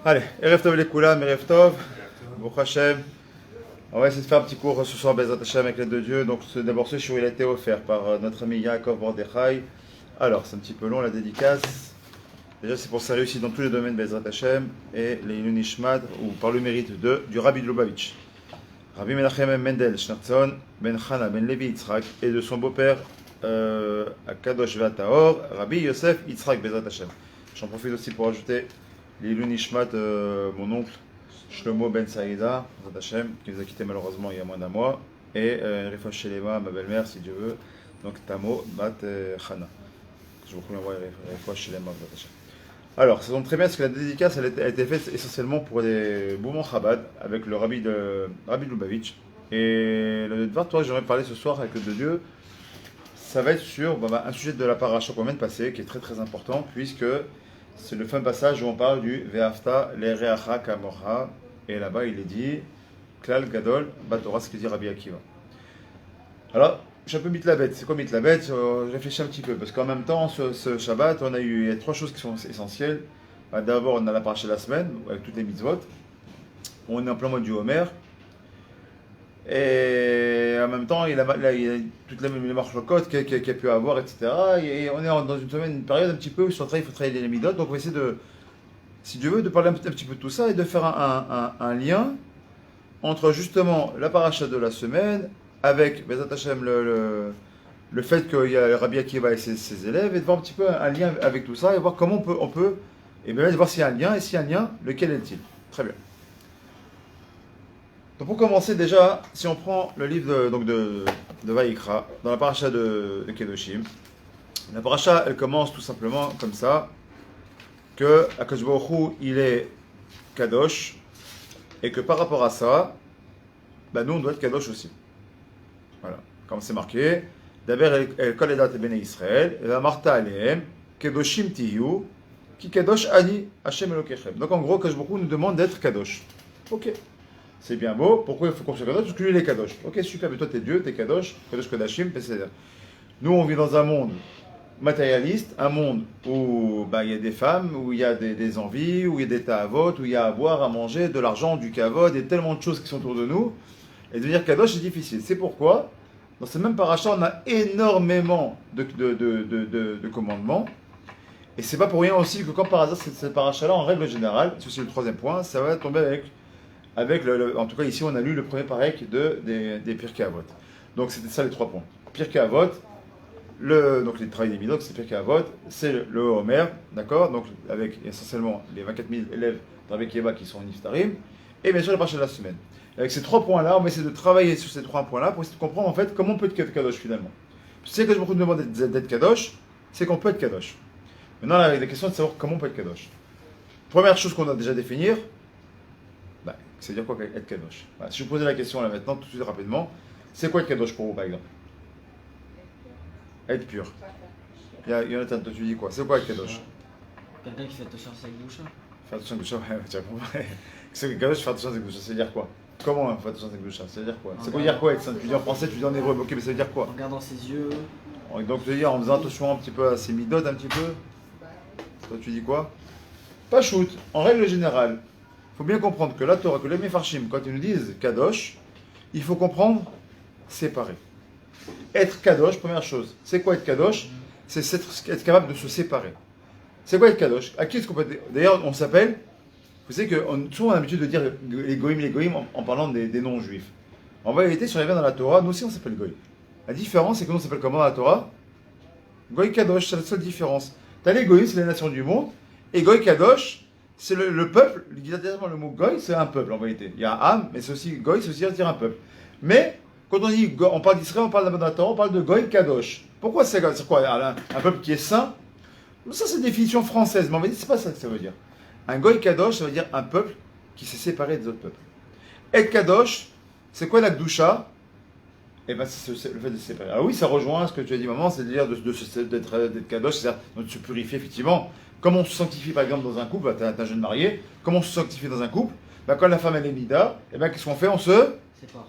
Allez, Erev Tov les Koulam, Erev Tov, Baruch Hashem. On va essayer de faire un petit cours ce soir, Bezrat Hashem, avec l'aide de Dieu. Donc, d'abord, ce shiur, il a été offert par notre ami Yaakov Mordechai. Alors, c'est un petit peu long la dédicace. Déjà, c'est pour ça réussir dans tous les domaines, Bezrat Hashem, et les Ilun Ishmad, ou par le mérite du Rabbi de Lubavitch, Rabbi Menachem Mendel Schneerson, Ben Chana, Ben Levi Yitzhak, et de son beau-père, Akadosh Vataor, Rabbi Yosef Yitzhak, Bezrat Hashem. J'en profite aussi pour ajouter l'Ilun Ishmat, mon oncle Shlomo Ben Saïda, Bezrat Hashem, qui nous a quittés malheureusement il y a moins d'un mois, et Rifa Shelema, ma belle-mère, si Dieu veut, donc Tamo Bat Chana. Je vous envoie Rifa Shelema, Bezrat Hashem. Alors, ça tombe très bien parce que la dédicace elle a été faite essentiellement pour des mouvements Chabad avec le Rabbi de Lubavitch. Et le devoir que j'aimerais parler ce soir avec le de Dieu, ça va être sur un sujet de la paracha qu'on vient de passer qui est très très important puisque c'est le fameux passage où on parle du Ve'afta le'reacha kamocha et là-bas il est dit Klal Gadol Batora, ce que dit Rabbi Akiva. Alors, je suis un peu mitlabet. C'est quoi mitlabet? Je réfléchis un petit peu, parce qu'en même temps, ce Shabbat, il y a trois choses qui sont essentielles. D'abord, on a la paracha de la semaine, avec toutes les mitzvot. On est en plein mois du Homer. Et en même temps, il y a toutes les marchlokot qu'il y a pu avoir, etc. Et on est dans une période un petit peu où il faut travailler les midot. Donc on va essayer de, si Dieu veut, de parler un petit peu de tout ça et de faire un lien entre justement la paracha de la semaine avec Bezrat Hashem le fait qu'il y a le Rabbi Akiva et ses élèves, et de voir un petit peu un lien avec tout ça, et voir comment on peut et bien voir s'il y a un lien, et s'il y a un lien, lequel est-il? Très bien. Donc pour commencer déjà, si on prend le livre de Vayikra, dans la paracha de Kedoshim, la paracha elle commence tout simplement comme ça, que Akadosh Baruch Hu, il est Kadosh, et que par rapport à ça, nous on doit être Kadosh aussi. Voilà, comme c'est marqué, d'abord el kol edat bnei Israël, et la marta alehem, kedoshim tiyu, ki kadosh ani Hashem Elokechem. Donc en gros, Akadosh Baruch Hu nous demande d'être kadosh. Ok, c'est bien beau. Pourquoi il faut qu'on soit kadosh? Parce que lui il est kadosh. Ok, super, mais toi t'es Dieu, t'es kadosh, kadosh kodashim, c'est-à-dire. Nous on vit dans un monde matérialiste, un monde où il y a des femmes, où il y a des envies, où il y a des ta'avot, où il y a à boire, à manger, de l'argent, du kavod, et tellement de choses qui sont autour de nous. Et devenir kadosh c'est difficile. C'est pourquoi, dans ce même paracha, on a énormément de commandements. Et c'est pas pour rien aussi que quand par hasard, cette paracha-là, en règle générale, c'est aussi le troisième point, ça va tomber avec en tout cas ici, on a lu le premier parek des Pirkei Avot. Donc c'était ça les trois points. Pirkei Avot, donc les travails des midot, c'est Pirkei Avot, c'est le Homer, d'accord? Donc avec essentiellement les 24 000 élèves d'Rabbi Akiva qui sont en Niftarim, et bien sûr la paracha de la semaine. Avec ces trois points-là, on va essayer de travailler sur ces trois points-là pour essayer de comprendre en fait comment on peut être kadosh finalement. Si que je me demande d'être kadosh, c'est qu'on peut être kadosh. Maintenant, la question est de savoir comment on peut être kadosh. Première chose qu'on doit déjà définir, c'est-à-dire quoi être kadosh. Si je vous posais la question là maintenant, tout de suite rapidement, c'est quoi être kadosh pour vous par exemple? Être pur. Jonathan, toi tu dis quoi? C'est quoi être kadosh? Quelqu'un qui fait attention à sa bouche. Faire attention à sa bouche, tu as compris. C'est que kadosh, faire attention à sa bouche, ça veut dire quoi? Comment faire attention à sa bouche? Ça veut dire quoi? C'est quoi dire quoi être saint? Tu dis en français, tu dis en hébreu, ok, mais ça veut dire quoi? En regardant ses yeux. Donc tu veux dire en faisant attention un petit peu à ses midot, un petit peu? Toi tu dis quoi? Pas shoot. En règle générale, il faut bien comprendre que la Torah, que les Mefarshim, quand ils nous disent kadosh, il faut comprendre séparer. Être kadosh, première chose, c'est quoi être kadosh? C'est être capable de se séparer. C'est quoi être kadosh? À qui est-ce qu'on peut... D'ailleurs, on s'appelle... Vous savez que souvent on a l'habitude de dire les goïm en parlant des non-juifs. En vérité, si on revient dans la Torah, nous aussi on s'appelle goï. La différence, c'est que nous on s'appelle comment dans la Torah? Goï kadosh, c'est la seule différence. T'as les goïm, c'est les nations du monde, et goï kadosh, c'est le peuple. Littéralement, le mot goï, c'est un peuple en vérité. Il y a âme, mais c'est aussi goï, c'est aussi dire un peuple. Mais quand on parle d'Israël, on parle de la Torah, on parle de goï kadosh. Pourquoi c'est quoi un peuple qui est saint? Ça c'est une définition française, mais en vérité, c'est pas ça que ça veut dire. Un goy kadosh, ça veut dire un peuple qui s'est séparé des autres peuples. Être kadosh, c'est quoi la gdusha? Eh bien, c'est le fait de se séparer. Ah oui, ça rejoint ce que tu as dit, maman, c'est-à-dire d'être kadosh, c'est-à-dire de se purifier, effectivement. Comment on se sanctifie, par exemple, dans un couple? Tu es un jeune marié. Comment on se sanctifie dans un couple? Quand la femme elle est mida, qu'est-ce qu'on fait? On se sépare.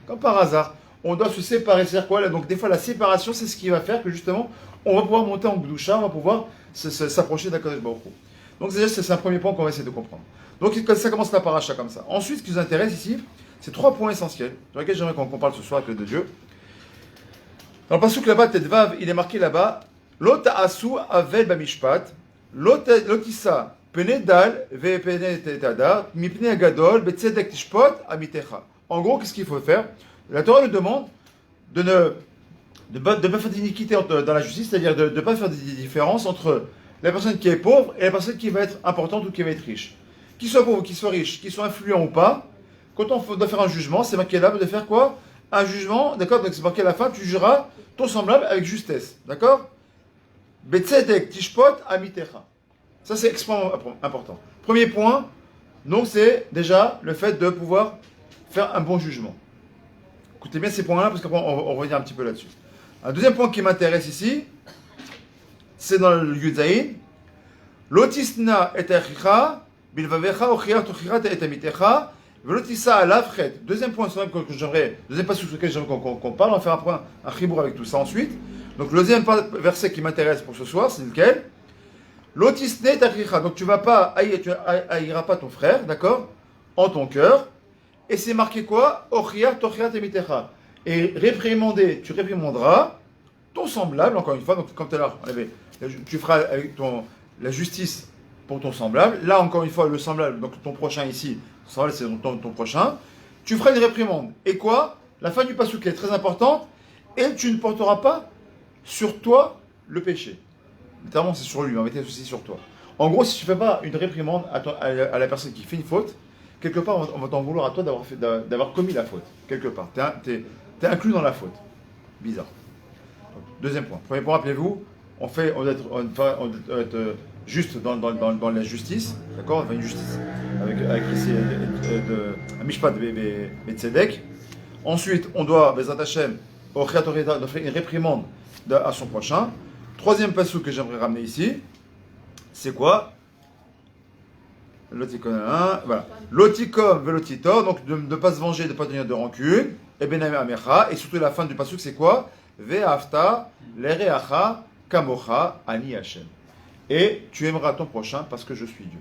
Comme par hasard. On doit se séparer. C'est-à-dire quoi? Donc, des fois, la séparation, c'est ce qui va faire que, justement, on va pouvoir monter en gdusha, on va pouvoir s'approcher d'Akadosh Baruch Hu. Donc déjà, c'est un premier point qu'on va essayer de comprendre. Donc ça commence la paracha comme ça. Ensuite, ce qui nous intéresse ici, c'est 3 points essentiels, sur lesquels j'aimerais qu'on parle ce soir avec le de Dieu. Dans le pasuk là-bas, Tedvav, il est marqué là-bas, Lot asu avel bamishpat, lotissa pene dal ve pene tetadar, mipne agadol betzedek tishpot amitecha. En gros, qu'est-ce qu'il faut faire? La Torah nous demande de ne pas faire d'iniquité dans la justice, c'est-à-dire de ne pas faire des différences entre la personne qui est pauvre et la personne qui va être importante ou qui va être riche. Qu'il soit pauvre ou qu'il soit riche, qu'il soit influent ou pas, quand on doit faire un jugement, c'est marqué là de faire quoi? Un jugement, d'accord? Donc c'est marqué à la fin, tu jugeras ton semblable avec justesse, d'accord? Betzedek tishpot amitecha. Ça c'est extrêmement important. Premier point, donc c'est déjà le fait de pouvoir faire un bon jugement. Écoutez bien ces points-là, parce qu'après on revient un petit peu là-dessus. Un deuxième point qui m'intéresse ici, c'est dans le Yudzaïn. Lotisna et achicha, bilvavecha ochia tochira et amitecha, velotissa alafret. Deuxième point sur lequel j'aimerais, deuxième pas sur lequel j'aimerais qu'on parle, on va faire un chibour avec tout ça ensuite. Donc le deuxième verset qui m'intéresse pour ce soir, c'est lequel? Lotisne et achicha. Donc tu haïras pas ton frère, d'accord, en ton cœur. Et c'est marqué quoi? Ochia tochira et amitecha. Et réprimander, tu réprimanderas ton semblable, encore une fois, donc comme tout à l'heure, tu feras avec la justice pour ton semblable. Là, encore une fois, le semblable, donc ton prochain ici, c'est ton prochain. Tu feras une réprimande. Et quoi? La fin du pasuk est très importante. Et tu ne porteras pas sur toi le péché. Notamment, c'est sur lui, mais mettez ceci sur toi. En gros, si tu ne fais pas une réprimande à la personne qui fait une faute, quelque part, on va t'en vouloir à toi d'avoir commis la faute. Quelque part. T'es inclus dans la faute. Bizarre. Donc, deuxième point. Premier point, rappelez-vous, on doit être juste dans la justice, d'accord? Enfin, une justice avec ici un mishpat et tzedek. Ensuite, on doit, Bezrat Hashem, offrir une réprimande à son prochain. Troisième passage que j'aimerais ramener ici, c'est quoi? Voilà. Lotikom velotitor, donc de ne pas se venger, de ne pas tenir de rancune. Et benam amecha, et surtout la fin du pasuk, c'est quoi? Ve'afta lereacha kamocha ani Hashem. Et tu aimeras ton prochain parce que je suis Dieu.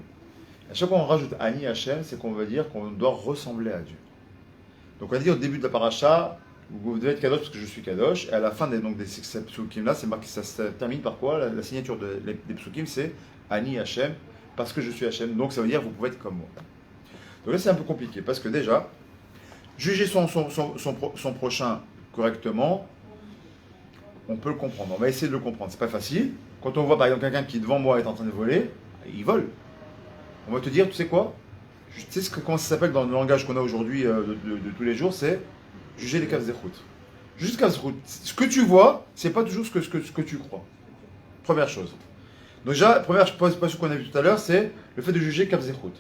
À chaque fois qu'on rajoute ani Hashem, c'est qu'on veut dire qu'on doit ressembler à Dieu. Donc on a dit au début de la paracha, vous devez être kadosh parce que je suis kadosh. Et à la fin des psukim là, c'est marqué, ça se termine par quoi? La signature des psukim, c'est ani Hashem parce que je suis Hashem. Donc ça veut dire vous pouvez être comme moi. Donc là c'est un peu compliqué parce que déjà, juger son prochain correctement, on peut le comprendre. On va essayer de le comprendre. C'est pas facile. Quand on voit par exemple quelqu'un qui devant moi est en train de voler, il vole. On va te dire, tu sais quoi? Tu sais comment ça s'appelle dans le langage qu'on a aujourd'hui de tous les jours, c'est juger les kavzechut. Juste kavzechut. Ce que tu vois, c'est pas toujours ce que tu crois. Première chose. Donc déjà, première chose qu'on a vu tout à l'heure, c'est le fait de juger kavzechut.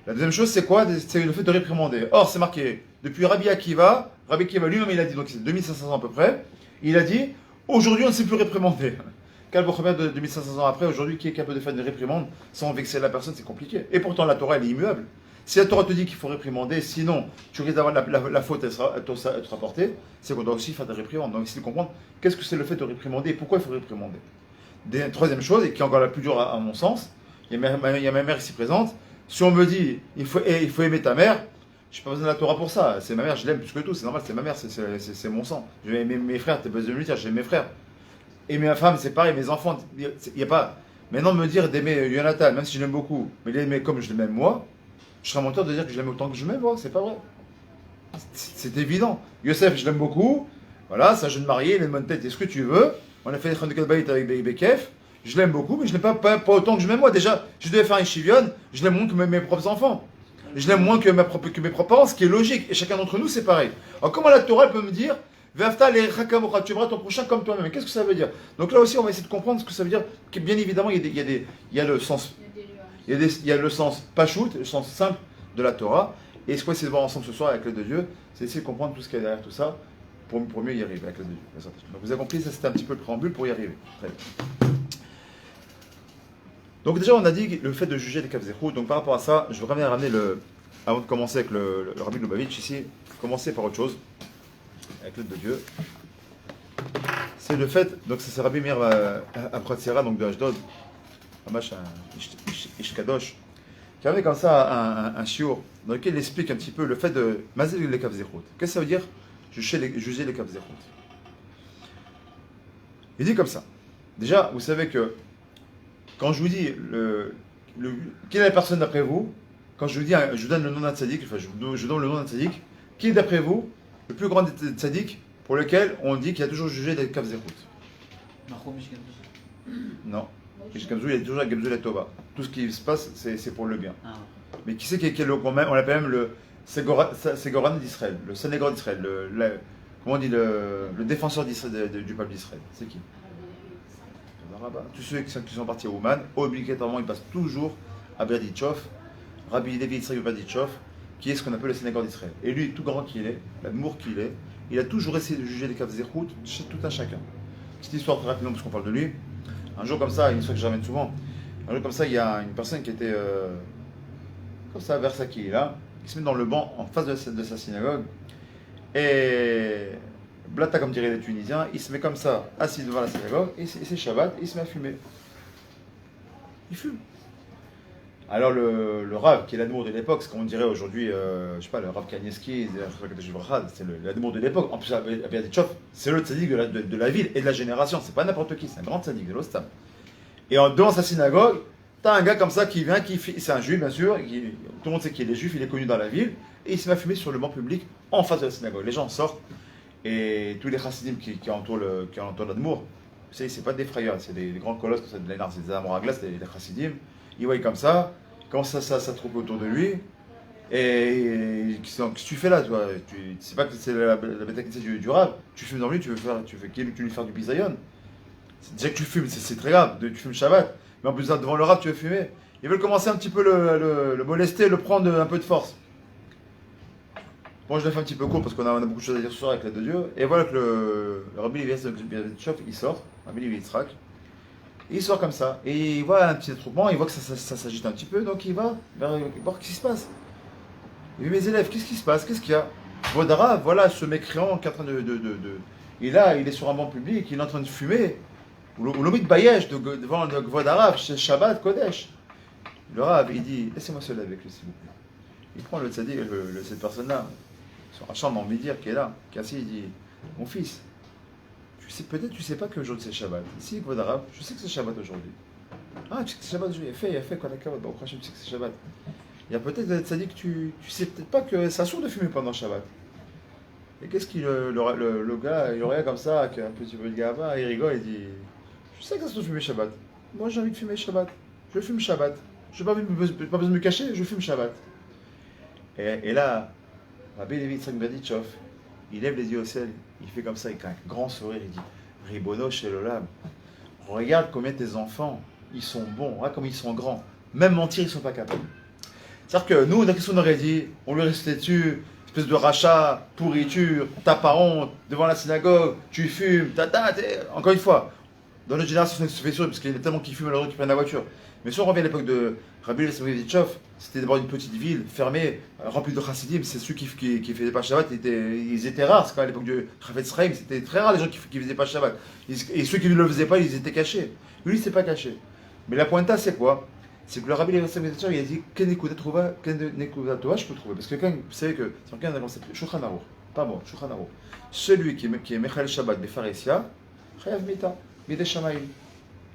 La deuxième chose, c'est quoi? C'est le fait de réprimander. Or, c'est marqué, depuis Rabbi Akiva lui-même il a dit, donc c'est 2500 ans à peu près, il a dit, aujourd'hui on ne sait plus réprimander. Quel de 2500 ans après, aujourd'hui, qui est capable de faire des réprimandes sans vexer la personne, c'est compliqué. Et pourtant, la Torah, elle est immuable. Si la Torah te dit qu'il faut réprimander, sinon, tu risques d'avoir la faute à être rapportée, c'est qu'on doit aussi faire des réprimandes. Donc, essayer de comprendre qu'est-ce que c'est le fait de réprimander et pourquoi il faut réprimander. Troisième chose, et qui est encore la plus dure à mon sens, il y a ma mère ici présente. Si on me dit, il faut aimer ta mère, je n'ai pas besoin de la Torah pour ça. C'est ma mère, je l'aime plus que tout, c'est normal, c'est ma mère, c'est mon sang. Je vais aimer mes frères, tu n'as pas besoin de me dire, j'aime mes frères. Et ma femme, c'est pareil, mes enfants, il n'y a pas. Maintenant, me dire d'aimer Jonathan, même si je l'aime beaucoup, mais l'aimer comme je l'aime moi, je serais menteur de dire que je l'aime autant que je m'aime, c'est pas vrai. C'est évident. Youssef, je l'aime beaucoup, voilà, c'est un jeune marié, il a une bonne tête, et ce que tu veux. On a fait des Chanukah Bayit avec Bekef, je l'aime beaucoup, mais je ne l'aime pas autant que je m'aime moi. Déjà, je devais faire un chivion, je l'aime moins que mes propres enfants. Je l'aime moins que mes propres parents, ce qui est logique. Et chacun d'entre nous, c'est pareil. Alors, comment la Torah peut me dire Ve'afta le'recha tu aimeras ton prochain comme toi-même. Qu'est-ce que ça veut dire? Donc là aussi, on va essayer de comprendre ce que ça veut dire. Que bien évidemment, il y a le sens, il y a le sens pachout, le sens simple de la Torah. Et ce qu'on va essayer de voir ensemble ce soir avec l'aide de Dieu, c'est essayer de comprendre tout ce qu'il y a derrière tout ça pour mieux y arriver avec l'aide de Dieu. Donc vous avez compris, ça c'était un petit peu le préambule pour y arriver. Très bien. Donc déjà, on a dit le fait de juger les kavzechut. Donc par rapport à ça, je voudrais ramener avant de commencer avec le Rabbi Lubavitch ici, commencer par autre chose. Avec l'aide de Dieu, c'est le fait, donc c'est Rabbi Meir Apratzera, donc de Ashdod, Hamash Ishkadosh, qui a amené comme ça un shiur dans lequel il explique un petit peu le fait de mazel les kavzechut. Qu'est-ce que ça veut dire juger les kavzechut? Il dit comme ça. Déjà, vous savez que quand je vous dis quelle est la personne d'après vous, quand je vous dis, je vous donne le nom d'un tzaddik, enfin je donne le nom d'un tzaddik, qui est d'après vous le plus grand des tzaddik pour lequel on dit qu'il a toujours jugé des kavzechut? Marco Mishkabou. Non. Mishkamzou, il est toujours à Gamzou la Tova. Tout ce qui se passe, c'est pour le bien. Ah. Mais qui c'est qui est on l'appelle même le Ségoran d'Israël, le Sénégor d'Israël, comment on dit, le défenseur du peuple d'Israël. C'est qui? Tous ceux qui sont partis à Ouman, obligatoirement, ils passent toujours à Berdichov, Rabbi Levi Yitzhak Berdichov, qui est ce qu'on appelle le Sénégor d'Israël. Et lui, tout grand qu'il est, l'amour qu'il est, il a toujours essayé de juger les kavzechut chez tout un chacun. Petite histoire très rapidement, parce qu'on parle de lui. Un jour comme ça, une histoire que j'amène souvent, un jour comme ça, il y a une personne qui était comme ça, vers Saki, là, qui se met dans le banc en face de sa synagogue, et Blata, comme diraient les Tunisiens, il se met comme ça, assis devant la synagogue, et c'est Shabbat, et il se met à fumer. Il fume. Alors le Rav, qui est l'amour de l'époque, ce qu'on dirait aujourd'hui, je sais pas, le Rav Kanievski, c'est l'amour de l'époque. En plus, Berdichov, c'est le tzaddik de la ville et de la génération. C'est pas n'importe qui, c'est un grand tzaddik de l'Ostam. Et devant sa synagogue, t'as un gars comme ça qui vient, c'est un juif bien sûr, tout le monde sait qu'il est juif, il est connu dans la ville, et il se met à fumer sur le banc public en face de la synagogue. Les gens sortent, et tous les chassidim qui entourent l'Admour, vous savez, c'est pas des frayeurs, c'est des grands colosses, c'est des amours à glace, des chassidim. Il voit comme ça, quand ça troupe autour de lui, et qu'est-ce que tu fais là, toi? Tu sais pas que c'est la bête du Rav, tu fumes dans lui, tu veux lui faire du bisayon. Déjà que tu fumes, c'est très grave, tu fumes Shabbat, mais en plus devant le Rav, tu veux fumer. Ils veulent commencer un petit peu le molester, le prendre un peu de force. Bon, je l'ai fait un petit peu court parce qu'on a beaucoup de choses à dire ce soir avec l'aide de Dieu. Et voilà que le Rabbi Levi Yitzhak, il sort, Rabbi Levi Yitzhak. Il sort comme ça, et il voit un petit attroupement, il voit que ça s'agite un petit peu, donc il va voir ce qui se passe. Il dit, mes élèves, qu'est-ce qui se passe? Qu'est-ce qu'il y a? Vodara, voilà ce mécréant qui est en train il est sur un banc public, il est en train de fumer. Ou l'omit Bayesh devant le Vodara, chez Shabbat, Kodesh. Le Rav, il dit, laissez-moi seul avec lui, s'il vous plaît. Il prend le tzaddik, cette personne-là, sur un champ d'Ambidir qui est là, qui est assis, il dit, mon fils, peut-être tu sais pas qu'aujourd'hui c'est Shabbat. Ici, Kvodarav, je sais que c'est Shabbat aujourd'hui. Ah, tu sais que c'est Shabbat aujourd'hui. Il a fait quoi, d'accord? Bon, prochain, tu sais que c'est Shabbat. Il y a peut-être, ça dit que tu sais peut-être pas que c'est assourd de fumer pendant Shabbat. Et qu'est-ce qu'il, le gars, il aurait comme ça, avec un petit peu de gava, il rigole, il dit, je sais que c'est assourd de fumer Shabbat. Moi j'ai envie de fumer Shabbat. Je fume Shabbat. Je n'ai pas besoin de me cacher, je fume Shabbat. Et là, Rabbi Levi Yitzhak Berdichov, il lève les yeux au ciel, il fait comme ça avec un grand sourire, il dit, Ribono chez l'Olam, regarde combien tes enfants, ils sont bons, regarde comme ils sont grands, même mentir, ils ne sont pas capables. C'est-à-dire que nous, qu'est-ce qu'on aurait dit? On lui restait dessus, espèce de rachat, pourriture, t'as pas honte, devant la synagogue, tu fumes, encore une fois, dans notre génération, ça se fait sourire, parce qu'il y a tellement qui fument malheureux qui prennent la voiture. Mais si on revient à l'époque de Rabbi Yitzhak, c'était d'abord une petite ville fermée, remplie de chassidim. C'est ceux qui faisaient pas Shabbat, ils étaient rares. C'est quand à l'époque de Chafetz Chaim, c'était très rare les gens qui faisaient pas Shabbat. Et ceux qui ne le faisaient pas, ils étaient cachés. Lui, il s'est pas caché. Mais la pointa, c'est quoi? C'est que le Rabbi Yitzhak, il a dit quel Nekuda Tova je peux trouver. Parce que quand, vous savez que c'est un concept, Shulchan Aruch, pas bon, Shulchan Aruch. Celui qui est Mechal Shabbat Befaresia, Chayav Mita, Bidei Shamayim.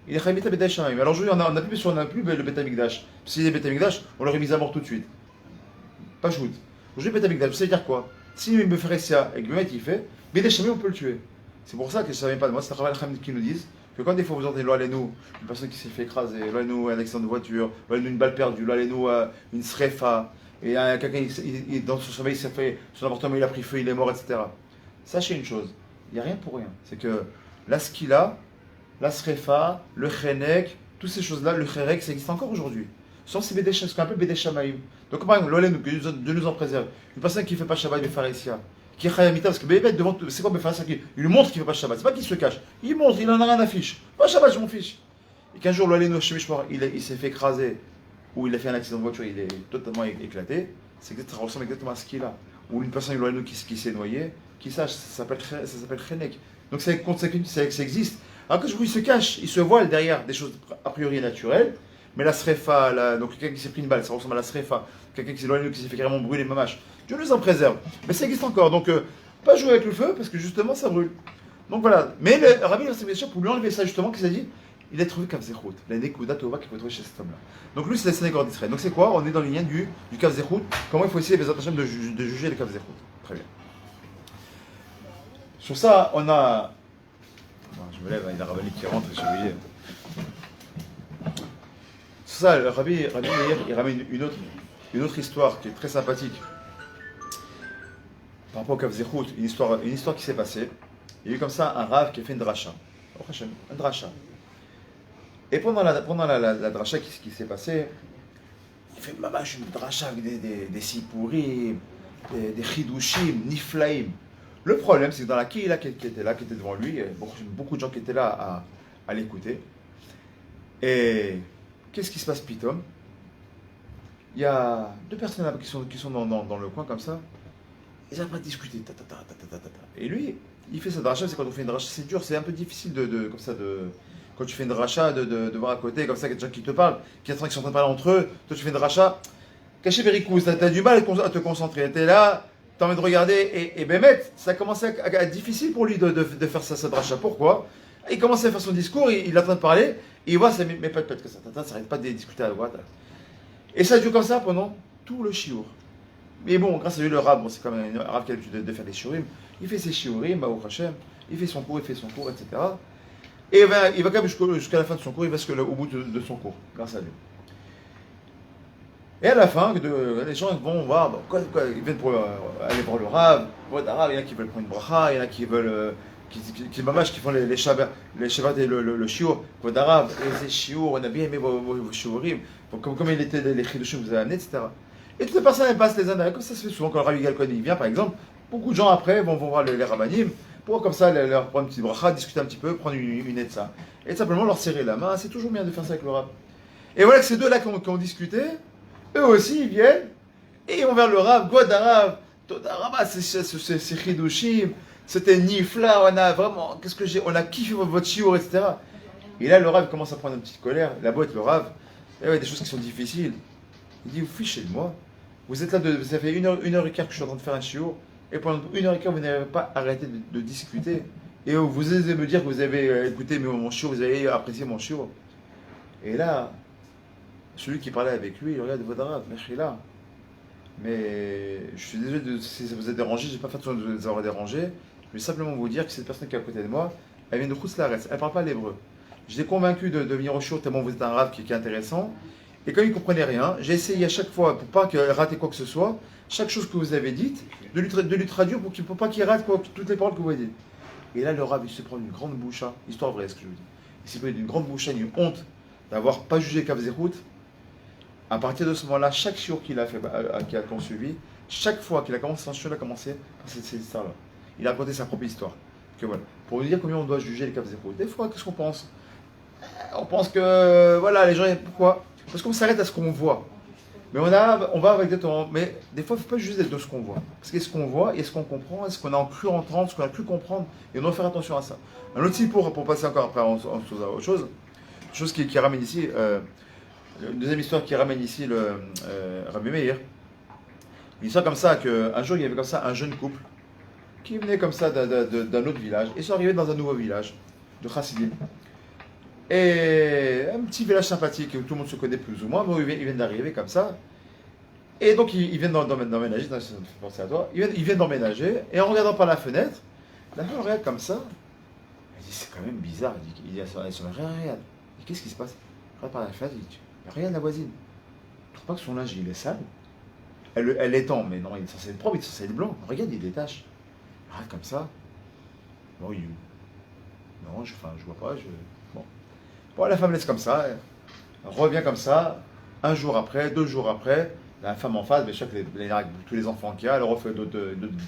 Il est Chayav Bidei Shamayim. Alors aujourd'hui, on n'a plus le Bet Amikdash. Si les Bet Amikdash, on l'aurait mis à mort tout de suite. Pas shoot. Aujourd'hui, Bet Amikdash, vous savez dire quoi? Si il me ferait ça et que le mec il fait, Bidei Shamayim, on peut le tuer. C'est pour ça que je ne savais pas de moi, c'est Rav Hamid qui nous disent que quand des fois vous entendez Loalenu, une personne qui s'est fait écraser, Loalenu, un accident de voiture, Loalenu, une balle perdue, Loalenu, une srefa, et quelqu'un dans son sommeil, son appartement il a pris feu, il est mort, etc. Sachez une chose, il n'y a rien pour rien. C'est que la skila, la srefa, le chenek, toutes ces choses-là, le cherek, ça existe encore aujourd'hui. Sans ces bédé, ce qu'on appelle bédé shamaïm. Donc par exemple, Loalenu, que Dieu nous en préserve, une personne qui ne fait pas Shabbat, Befaresia, qui est Chayamita, parce que bébé devant, c'est quoi Befaresia? Il lui montre qu'il ne fait pas Shabbat, c'est pas qu'il se cache, il montre, il en a rien à fiche. Pas Shabbat, je m'en fiche. Et qu'un jour, Loalenu, il s'est fait écraser, ou il a fait un accident de voiture, il est totalement éclaté, ça ressemble exactement à ce qu'il a. Ou une personne, Loalenu, qui s'est noyée, qui sache, ça s'appelle Chenek. Donc ça existe. Alors que je vous, il se cache, il se voile derrière des choses a priori naturelles, Mais la srefa, donc quelqu'un qui s'est pris une balle, ça ressemble à la srefa. Quelqu'un qui s'est éloigné, qui s'est fait carrément brûler, mamache. Dieu nous en préserve. Mais ça existe encore. Donc, pas jouer avec le feu, parce que justement, ça brûle. Donc voilà. Mais le Rabbi Yosef, pour lui enlever ça, justement, qu'est-ce qu'il a dit? Il a trouvé Kavzechut, la Nekuda Tova qu'il faut trouver chez cet homme-là. Donc lui, c'est la synagogue d'Israël. Donc c'est quoi? On est dans les liens du Kavzechut. Comment il faut essayer, les Hashem, de juger le Kavzechut. Très bien. Sur ça, on a. Bon, je me lève, il y a un Rabbi qui rentre, j'ai oublié. Sur ça, le Rabbi Meir, il ramène une autre histoire qui est très sympathique. Par rapport au Kavzechut, une histoire qui s'est passée. Il y a eu comme ça un Rav qui a fait une dracha. Oh Hashem, un dracha. Et pendant la dracha, qu'est-ce qui s'est passé? Il fait mamash une dracha avec des sipurim, des chidushim, niflaim. Le problème, c'est que dans la kihila qui était devant lui, il y avait beaucoup de gens qui étaient là à l'écouter. Et qu'est-ce qui se passe, pitom? Il y a deux personnes là qui sont dans le coin comme ça. Ils sont en train de discuter. Et lui, il fait sa dracha. C'est quand on fait une dracha, c'est dur, c'est un peu difficile comme ça quand tu fais une dracha, de voir à côté, comme ça, qu'il y a des gens qui te parlent, qui sont en train de parler entre eux. Toi, tu fais une dracha. Caché Béricous, t'as du mal à te concentrer. T'es là, t'as envie de regarder. Et Bémet, ça commence à être difficile pour lui de faire sa dracha. Pourquoi? Il commence à faire son discours, il est en train de parler, et il voit, ça met pas de pète que ça. Ça n'arrête pas de discuter à droite. Et ça dure comme ça pendant tout le shiur. Mais bon, grâce à lui, le Rab, c'est quand même un Rab qui a l'habitude de faire des shiurim. Il fait ses shiurim, Baruch Hashem, il fait son cours, etc. Et il va quand même jusqu'à la fin de son cours, il va au bout de son cours, grâce à Dieu. Et à la fin, les gens vont voir, ils viennent pour aller voir le Rab, il y en a qui veulent prendre une bracha, il y en a qui veulent, qui font les Shabbat et le shiur, Kvod Arav, et ces shiur, on a bien aimé vos shiurim, comme il était les chidushim que vous avez amenés, etc. Et toutes les personnes, elles passent les uns derrière, comme ça se fait souvent quand le Rabbi Yigal Cohen vient, par exemple, beaucoup de gens après vont voir les rabbanim, pour comme ça leur prendre une petite bracha, discuter un petit peu, prendre une etza. Et simplement leur serrer la main, c'est toujours bien de faire ça avec le Rab. Et voilà que ces deux-là qui ont discuté, eux aussi ils viennent, et ils vont vers le Rab, God Arav, Todarabah, c'est chidushim, c'était nifla, on a kiffé votre shiur, etc. Et là le Rab commence à prendre une petite colère, la boîte, le Rab, il y a des choses qui sont difficiles. Il dit, vous fichez de moi. Vous êtes là, ça fait une heure et quart que je suis en train de faire un shiur, et pendant une heure et quart, vous n'avez pas arrêté de discuter. Et vous osez me dire que vous avez écouté mon shiur, vous avez apprécié mon shiur. Et là, celui qui parlait avec lui, il regarde votre Rav, là. Mais je suis désolé si ça vous a dérangé, je n'ai pas fait attention de vous avoir dérangé. Je vais simplement vous dire que cette personne qui est à côté de moi, elle vient de Khouslares, elle ne parle pas l'hébreu. Je l'ai convaincu de venir au shiur tellement vous êtes un Rav qui est intéressant. Et quand il ne comprenait rien, j'ai essayé à chaque fois, pour pas qu'il rate quoi que ce soit, chaque chose que vous avez dite, de lui traduire pour pas qu'il rate toutes les paroles que vous avez dites. Et là, le Rav, il se prend une grande boucha, histoire vraie, ce que je vous dis. Il s'est pris une grande boucha, une honte d'avoir pas jugé Kavzechut. À partir de ce moment-là, chaque shiur qu'il a fait, qu'on suivi, chaque fois qu'il a commencé son shiur, il a commencé par cette histoire-là. Il a raconté sa propre histoire. Que voilà. Pour vous dire combien on doit juger les Kavzechut. Des fois, qu'est-ce qu'on pense? On pense que, voilà, les gens, pourquoi? Parce qu'on s'arrête à ce qu'on voit. Mais on va avec des temps. Mais des fois, il ne faut pas juste être de ce qu'on voit. Parce qu'est-ce qu'on voit, est-ce qu'on comprend, est-ce qu'on a cru entendre, ce qu'on a cru comprendre. Et on doit faire attention à ça. Un autre type pour passer encore après à autre chose. Chose qui ramène ici, une deuxième histoire qui ramène ici le Rabbi Meir. Une histoire comme ça, qu'un jour il y avait comme ça un jeune couple qui venait comme ça d'un autre village. Et ils sont arrivés dans un nouveau village de Chassidim. Et un petit village sympathique où tout le monde se connaît plus ou moins, mais ils viennent d'arriver comme ça. Et donc ils viennent d'emménager, ça me fait penser à toi, ils viennent d'emménager, et en regardant par la fenêtre, la femme regarde comme ça, elle dit c'est quand même bizarre, il dit à son regarde, qu'est-ce qui se passe? Regarde par la fenêtre, il dit, regarde la voisine, tu trouves pas que son linge il est sale? Elle l'étend, mais non, il est censé être propre, il est censé être blanc, regarde, il détache. Regarde comme ça, non, je vois pas, Bon, la femme laisse comme ça, elle revient comme ça, un jour après, 2 jours après, la femme en face, bien sûr, tous les enfants qu'il y a, elle refait d'autres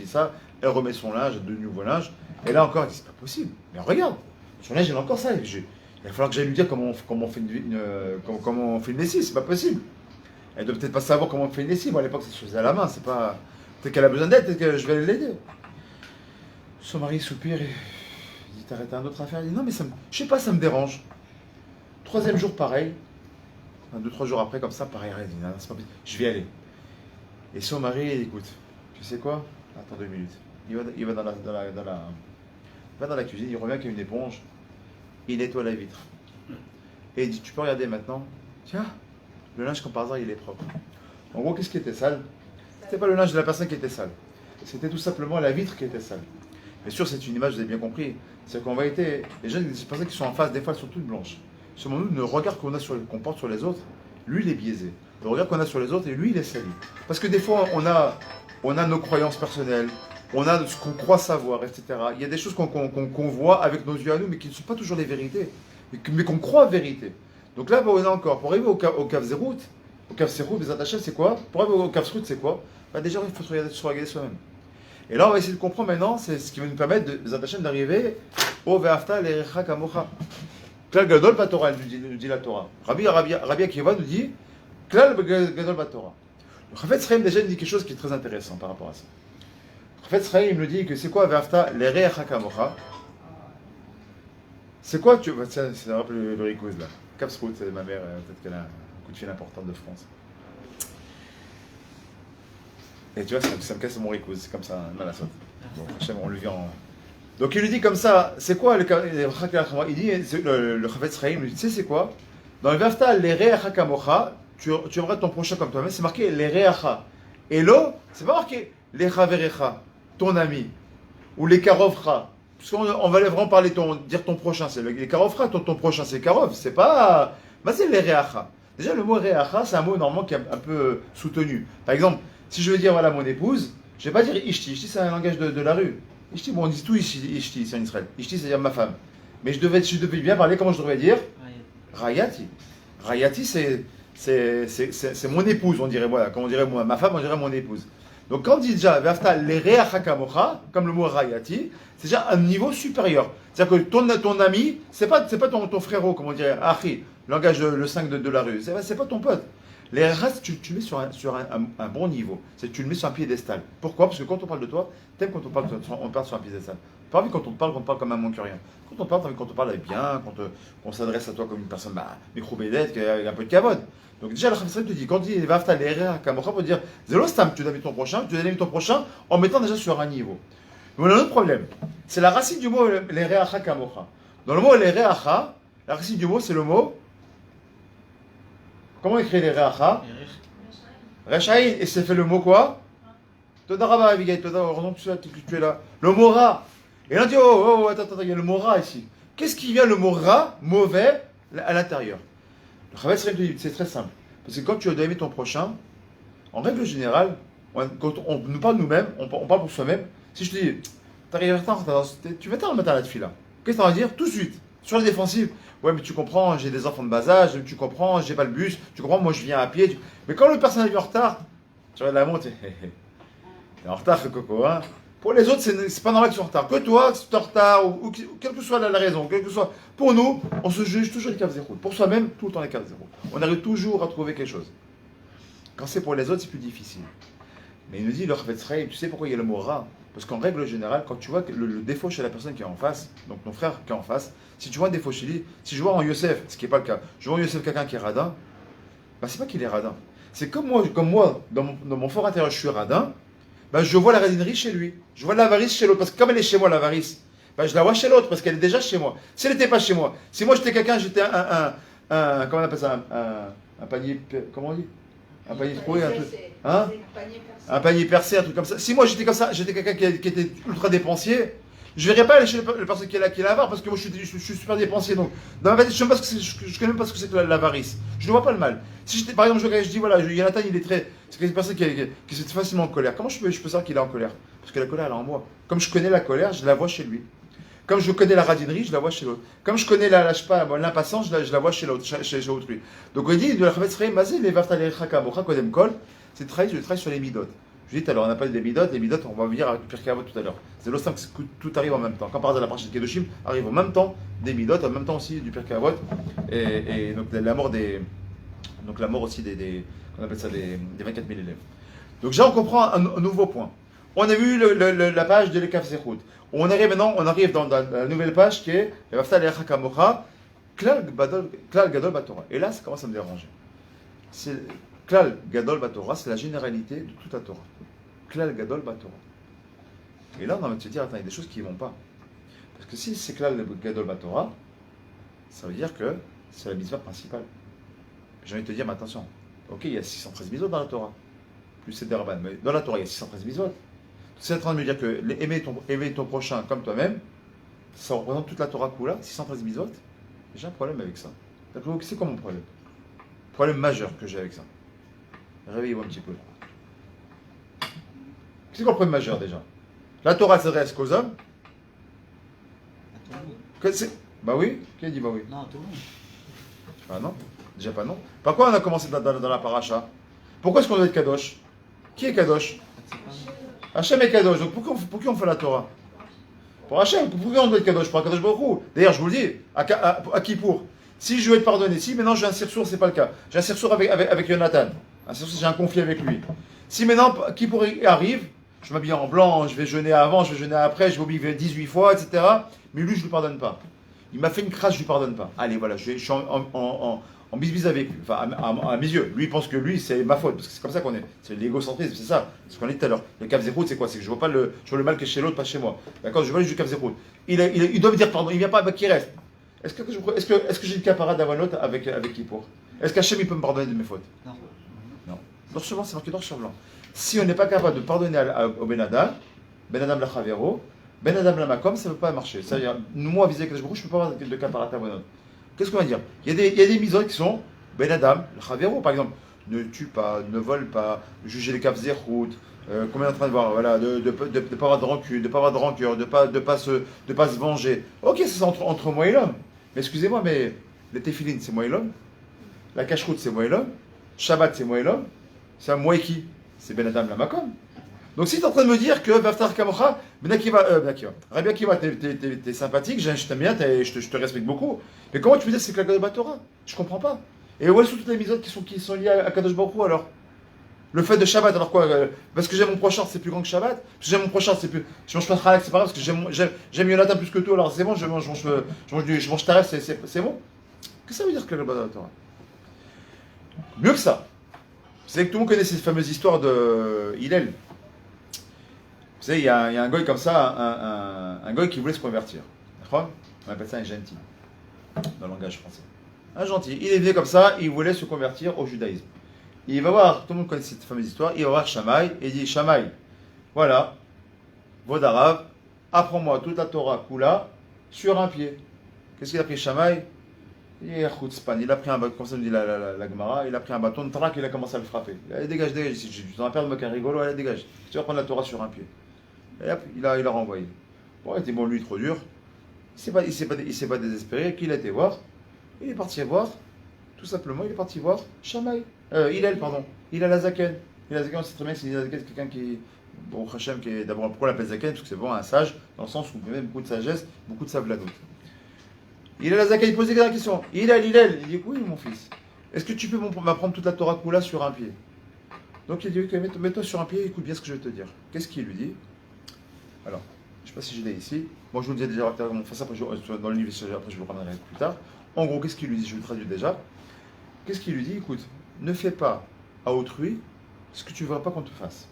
ça, elle remet son linge, de nouveau linge, et là encore, elle dit, c'est pas possible, mais regarde, son linge, il a encore ça, il va falloir que j'aille lui dire comment on fait une lessive, c'est pas possible. Elle doit peut-être pas savoir comment on fait une lessive, moi à l'époque, ça se faisait à la main, c'est pas... Peut-être qu'elle a besoin d'aide, peut-être que je vais l'aider. Son mari soupire et il dit, t'arrêtes un autre affaire, il dit, non mais je sais pas, ça me dérange. 3e jour, pareil. 2-3 jours après, comme ça, pareil, il dit, non, c'est pas possible, je vais y aller. Et son mari, il écoute, tu sais quoi? Attends 2 minutes. Il va dans la cuisine, il revient avec une éponge, il nettoie la vitre. Et il dit, tu peux regarder maintenant? Tiens, le linge, comme par hasard, il est propre. En gros, qu'est-ce qui était sale? C'était pas le linge de la personne qui était sale. C'était tout simplement la vitre qui était sale. Bien sûr, c'est une image, vous avez bien compris. C'est qu'en vérité, les gens, les personnes qui sont en face, des fois, elles sont toutes blanches. Selon nous, le regard qu'on porte sur les autres, lui, il est biaisé. Le regard qu'on a sur les autres, et lui, il est sali. Parce que des fois, on a nos croyances personnelles, on a ce qu'on croit savoir, etc. Il y a des choses qu'on voit avec nos yeux à nous, mais qui ne sont pas toujours les vérités, mais qu'on croit vérité. Donc là, on a encore, pour arriver au Kav Zerut, les attachés, c'est quoi? Pour arriver au Kav Zerut, c'est quoi? Bah déjà, il faut se regarder soi-même. Et là, on va essayer de comprendre maintenant, c'est ce qui va nous permettre, les attachés, d'arriver au Ve'afta l'erecha kamocha. Klal Gadol Batorah, nous dit la Torah. Rabbi Akiva nous dit Klal Gadol Batorah. Le Chafetz Chaim déjà nous dit quelque chose qui est très intéressant par rapport à ça. Le Chafetz Chaim nous dit que c'est quoi Ve'afta l'erecha kamocha? C'est quoi c'est un peu le rikouz là. Capsrout, c'est ma mère, peut-être qu'elle a un coup de fil important de France. Et tu vois, ça me casse mon rikouz, c'est comme ça, mal à sauter. Bon, on lui vient en. Donc il lui dit comme ça, c'est quoi il dit, le Chafetz Chaim lui dit, tu sais c'est quoi? Dans le Ve'afta l'erecha kamocha, tu aimeras ton prochain comme toi-même, c'est marqué l'erecha. Et l'eau, c'est pas marqué l'echaverecha, ton ami, ou les karovcha. Parce qu'on va vraiment parler dire ton prochain, c'est les karovcha, ton prochain, c'est karov, c'est pas. Bah c'est l'erecha. Déjà le mot reacha, c'est un mot normalement qui est un peu soutenu. Par exemple, si je veux dire voilà mon épouse, je vais pas dire ishti. Ishti c'est un langage de la rue. Ishti, bon on dit tout ishti ici en Israël. Ishti c'est dire ma femme. Mais je devais bien parler, comment je devrais dire? Rayati. Rayati c'est mon épouse, on dirait voilà. Quand on dirait moi, ma femme, on dirait mon épouse. Donc quand on dit déjà Ve'afta l'erecha kamocha, comme le mot Rayati, c'est déjà un niveau supérieur. C'est-à-dire que ton ami, c'est pas ton frérot, comme on dirait, Achi, langage le 5 de la rue, c'est pas ton pote. Les restes, tu le mets sur un bon niveau. Tu le mets sur un piédestal. Pourquoi? Parce que quand on parle de toi, t'aimes quand on parle sur un piédestal. Pas envie quand on parle comme un mancurien. Quand on parle, t'as envie quand on parle avec bien, qu'on s'adresse à toi comme une personne, micro-bédette, qui a un peu de cavode. Donc déjà, le Chafetz Chaim te dit, quand tu dis Ve'afta l'erecha kamocha, pour dire, Zelo Stam, tu aimes ton prochain, en mettant déjà sur un niveau. Mais on a un autre problème. C'est la racine du mot l'erecha kamocha. Dans le mot l'erecha, la racine du mot, c'est le mot. Comment écrire l'erecha? Rechaïn. Et c'est fait le mot quoi? Toda Rabba Abigail, Toda, heureusement que tu es là. Le mot ra. Et là on dit, attends, il y a le mot ra ici. Qu'est-ce qui vient le mot ra, mauvais, à l'intérieur? Le Chafetz Chaim te dit, c'est très simple. Parce que quand tu dois aimer ton prochain, en règle générale, quand on nous parle nous-mêmes, on parle pour soi-même. Si je te dis, t'arrives en retard, tu vas tard le matin à la fila. Qu'est-ce que tu vas dire tout de suite? Sur la défensive. Ouais, mais tu comprends, j'ai des enfants de bas âge, tu comprends, j'ai pas le bus, tu comprends, moi je viens à pied. Mais quand le personnage vient en retard, tu regardes la montre, t'es en retard, le coco, hein. Pour les autres, c'est pas normal qu'ils soient en retard. Que toi, que tu es en retard, ou quelle que soit la raison, quelle que soit. Pour nous, on se juge toujours les caves zéro. Pour soi-même, tout le temps les caves zéro. On arrive toujours à trouver quelque chose. Quand c'est pour les autres, c'est plus difficile. Mais il nous dit, le Chafetz Chaim, tu sais pourquoi il y a le mot ra? Parce qu'en règle générale, quand tu vois le défaut chez la personne qui est en face, donc ton frère qui est en face, si tu vois un défaut chez lui, si je vois en Yosef, ce qui n'est pas le cas, je vois en Yosef quelqu'un qui est radin, bah c'est pas qu'il est radin. C'est comme moi dans mon fort intérieur, je suis radin, bah je vois la radinerie chez lui. Je vois l'avarice chez l'autre. Parce que comme elle est chez moi, l'avarice, bah je la vois chez l'autre parce qu'elle est déjà chez moi. Si elle n'était pas chez moi, si moi j'étais quelqu'un, j'étais comment on appelle ça, un panier, comment on dit? Un panier troué, un truc. Hein? Un panier percé, un truc comme ça. Si moi j'étais comme ça, j'étais quelqu'un qui était ultra dépensier, je ne verrais pas aller chez la personne qui est l'avare parce que moi je suis super dépensier. Donc, dans ma tête, je ne connais même pas ce que c'est que l'avarice. Je ne vois pas le mal. Si j'étais, par exemple, je dis voilà, Jonathan, il est très. C'est une personne qui se met facilement en colère. Comment je peux savoir qu'il est en colère? Parce que la colère, elle est en moi. Comme je connais la colère, je la vois chez lui. Comme je connais la radinerie, je la vois chez l'autre. Comme je connais l'impatience, je la vois chez l'autre, chez autrui. Donc on dit, de la Chafetz Chaim, c'est le travail sur les midot. Je dis tout à l'heure, on n'a pas des midot, les midot, on va venir avec le Pirkei Avot tout à l'heure. C'est le sens que tout arrive en même temps. Quand par exemple la partie de Kedoshim arrive en même temps des midot, en même temps aussi du Pirkei Avot, et donc la mort aussi on appelle ça des 24 000 élèves. Donc déjà on comprend un nouveau point. On a vu la page de l'Ekaf Zechut. On arrive dans la nouvelle page qui est Ve'afta l'erecha kamocha, Klal Gadol Batorah. Et là, ça commence à me déranger. c'est Klal Gadol Batorah, c'est la généralité de toute la Torah. Klal Gadol Batorah. Et là, on va te dire, attends, il y a des choses qui ne vont pas. Parce que si c'est Klal Gadol Batorah, ça veut dire que c'est la mitzvah principale. J'ai envie de te dire, mais attention, ok, il y a 613 mitzvot dans la Torah, plus c'est des rabbins, mais dans la Torah, il y a 613 mitzvot. Tu es en train de me dire que aimer ton prochain comme toi-même, ça représente toute la Torah Kula, 613 mitzvot. J'ai un problème avec ça. C'est quoi mon problème? Problème majeur que j'ai avec ça. Réveillez-vous un petit peu. C'est quoi le problème majeur déjà? La Torah s'adresse qu'aux hommes. À tout le monde. Bah oui, qui a dit bah oui? Non, à tout le monde. Ah non, déjà pas non. Par quoi on a commencé dans la paracha? Pourquoi est-ce qu'on doit être Kadosh? Qui est Kadosh? C'est pas nous. Hachem est Kadosh, donc pour qui on fait la Torah? Pour Hachem, pourquoi on doit être Kadosh? Pour Kadosh Baruch Hu. D'ailleurs, je vous le dis, à qui pour? Si je veux être pardonné, si maintenant j'ai un sursour, c'est pas le cas. J'ai un sursour avec Jonathan. J'ai un conflit avec lui. Si maintenant, qui pour arrive, je m'habille en blanc, je vais jeûner avant, je vais jeûner après, je vais oublier 18 fois, etc. Mais lui, je ne lui pardonne pas. Il m'a fait une crasse, je ne lui pardonne pas. Allez, voilà, je suis en bisbise avec lui. Enfin, à mes yeux. Lui, il pense que lui, c'est ma faute. Parce que c'est comme ça qu'on est. C'est l'égocentrisme, c'est ça. Ce qu'on a dit tout à l'heure. Le Kav Zérout, c'est quoi? C'est que je vois le mal qui est chez l'autre, pas chez moi. D'accord? Je vois le Kav Zérout. Il doit me dire pardon. Il ne vient pas, bah, qui reste? Est-ce que j'ai une caparade d'avoir l'autre avec Kippour? Est-ce qu'Hachem, il peut me pardonner de mes fautes? Non. Non. Noir sur blanc, c'est marqué noir sur blanc. Si on n'est pas capable de pardonner au Ben Adam la Chavero, Ben Adam la Makom, ça ne peut pas marcher. C'est-à-dire, moi, vis-à-vis de Kadosh, je ne peux pas avoir de caparat à bonheur. Qu'est-ce qu'on va dire? Il y a des misotes qui sont Ben Adam, la Chavero, par exemple. Ne tue pas, ne vole pas, juger les Kav Zérout, combien on est en train de voir, voilà, de ne pas avoir de rancune, de ne pas avoir de rancœur, de pas se venger. Ok, c'est entre moi et l'homme. Mais excusez-moi, mais les téphilines, c'est moi et l'homme. La cache-route, c'est moi et l'homme. Shabbat, c'est moi et l'homme. C'est à moi et qui? C'est Ben Adam la Makom. Donc si tu es en train de me dire que Vaftar Kamocha, Rabbi Akiva, t'es sympathique, je t'aime bien, je te respecte beaucoup. Mais comment tu peux dire que c'est que la Gadol Torah? Je comprends pas. Et où sont toutes les misotes qui sont liées à Kadosh Baruch Hu alors? Le fait de Shabbat, alors quoi? Parce que j'aime mon prochain, c'est plus grand que Shabbat? Parce que j'aime mon prochain, c'est plus. Je mange pas de halak, c'est pas grave, parce que j'aime Jonathan plus que toi, alors c'est bon, je mange taref, c'est bon? Qu'est-ce que ça veut dire que la Gadol Torah? Mieux que ça. Vous savez que tout le monde connaît cette fameuse histoire de Hillel. Vous savez, il y a un goy comme ça, un goy qui voulait se convertir. On appelle ça un gentil, dans le langage français. Un gentil. Il est venu comme ça, il voulait se convertir au judaïsme. Il va voir, tout le monde connaît cette fameuse histoire, il va voir Shammai et il dit Shammai, voilà, Vodarav, apprends-moi toute la Torah Kula sur un pied. Qu'est-ce qu'il a pris Shammai? Il a pris un bâton, comme ça nous dit la Gemara, il a pris un bâton de trac et il a commencé à le frapper. Allez, dégage, je t'en perds de me rigolo, allez, dégage. Tu vas prendre la Torah sur un pied. Et hop, il a renvoyé. Bon, il était bon, lui, trop dur. Il s'est pas désespéré, qu'il a été voir. Il est parti voir, tout simplement, il est parti voir Shammai. Hillel, pardon. Hillel Azaken. Hillel Azaken, on sait très bien que c'est quelqu'un qui. Bon, Hachem, qui est d'abord, pourquoi on l'appelle Zaken? Parce que c'est vraiment un sage, dans le sens où il y a beaucoup de sagesse, beaucoup de savladoute. Hillel Azaken, il pose la question. Hillel, il dit oui, mon fils. Est-ce que tu peux m'apprendre toute la Torah Kula sur un pied? Donc il dit ok, mets-toi sur un pied, écoute bien ce que je vais te dire. Qu'est-ce qu'il lui dit? Alors, je ne sais pas si je l'ai ici. Moi, je vous le disais déjà dans le livre, après je vous le ramènerai plus tard. En gros, qu'est-ce qu'il lui dit? Je vous le traduis déjà. Qu'est-ce qu'il lui dit? Écoute, ne fais pas à autrui ce que tu ne veux pas qu'on te fasse.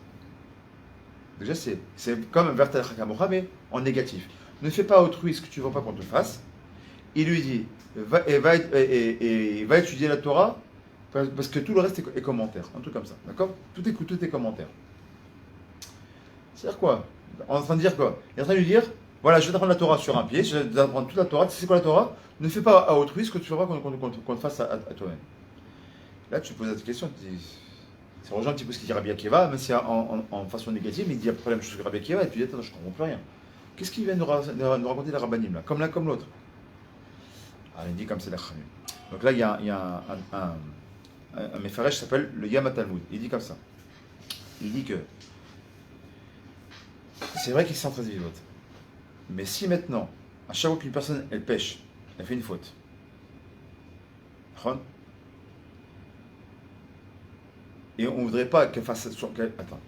Déjà, c'est comme un Vertel Hakamocha, mais en négatif. Ne fais pas à autrui ce que tu ne veux pas qu'on te fasse. Il lui dit, va étudier la Torah, parce que tout le reste est commentaire. Un truc comme ça. D'accord? Tout est commentaire. C'est-à-dire quoi? On est en train de dire quoi? Il est en train de lui dire, voilà, je vais t'apprendre la Torah sur un pied, je vais t'apprendre toute la Torah. Tu sais quoi la Torah? Ne fais pas à autrui ce que tu ne veux pas qu'on te fasse à toi-même. Là, tu te poses la question, ça rejoint un petit peu ce qu'il dit Rabbi Akiva, même si en façon négative, mais il dit à peu près la même chose que Rabbi Akiva, et tu dis, attends, je ne comprends plus rien. Qu'est-ce qu'il vient nous raconter la Rabbanim, là? Comme l'un comme l'autre. Ah, il dit comme c'est la Khamim. Donc là, il y a un Mefaresh qui s'appelle le Yama Talmud. Il dit comme ça. Il dit que c'est vrai qu'il s'en fait vivre. Mais si maintenant, à chaque fois qu'une personne, elle pêche, elle fait une faute, et on ne voudrait pas qu'elle fasse... Attends,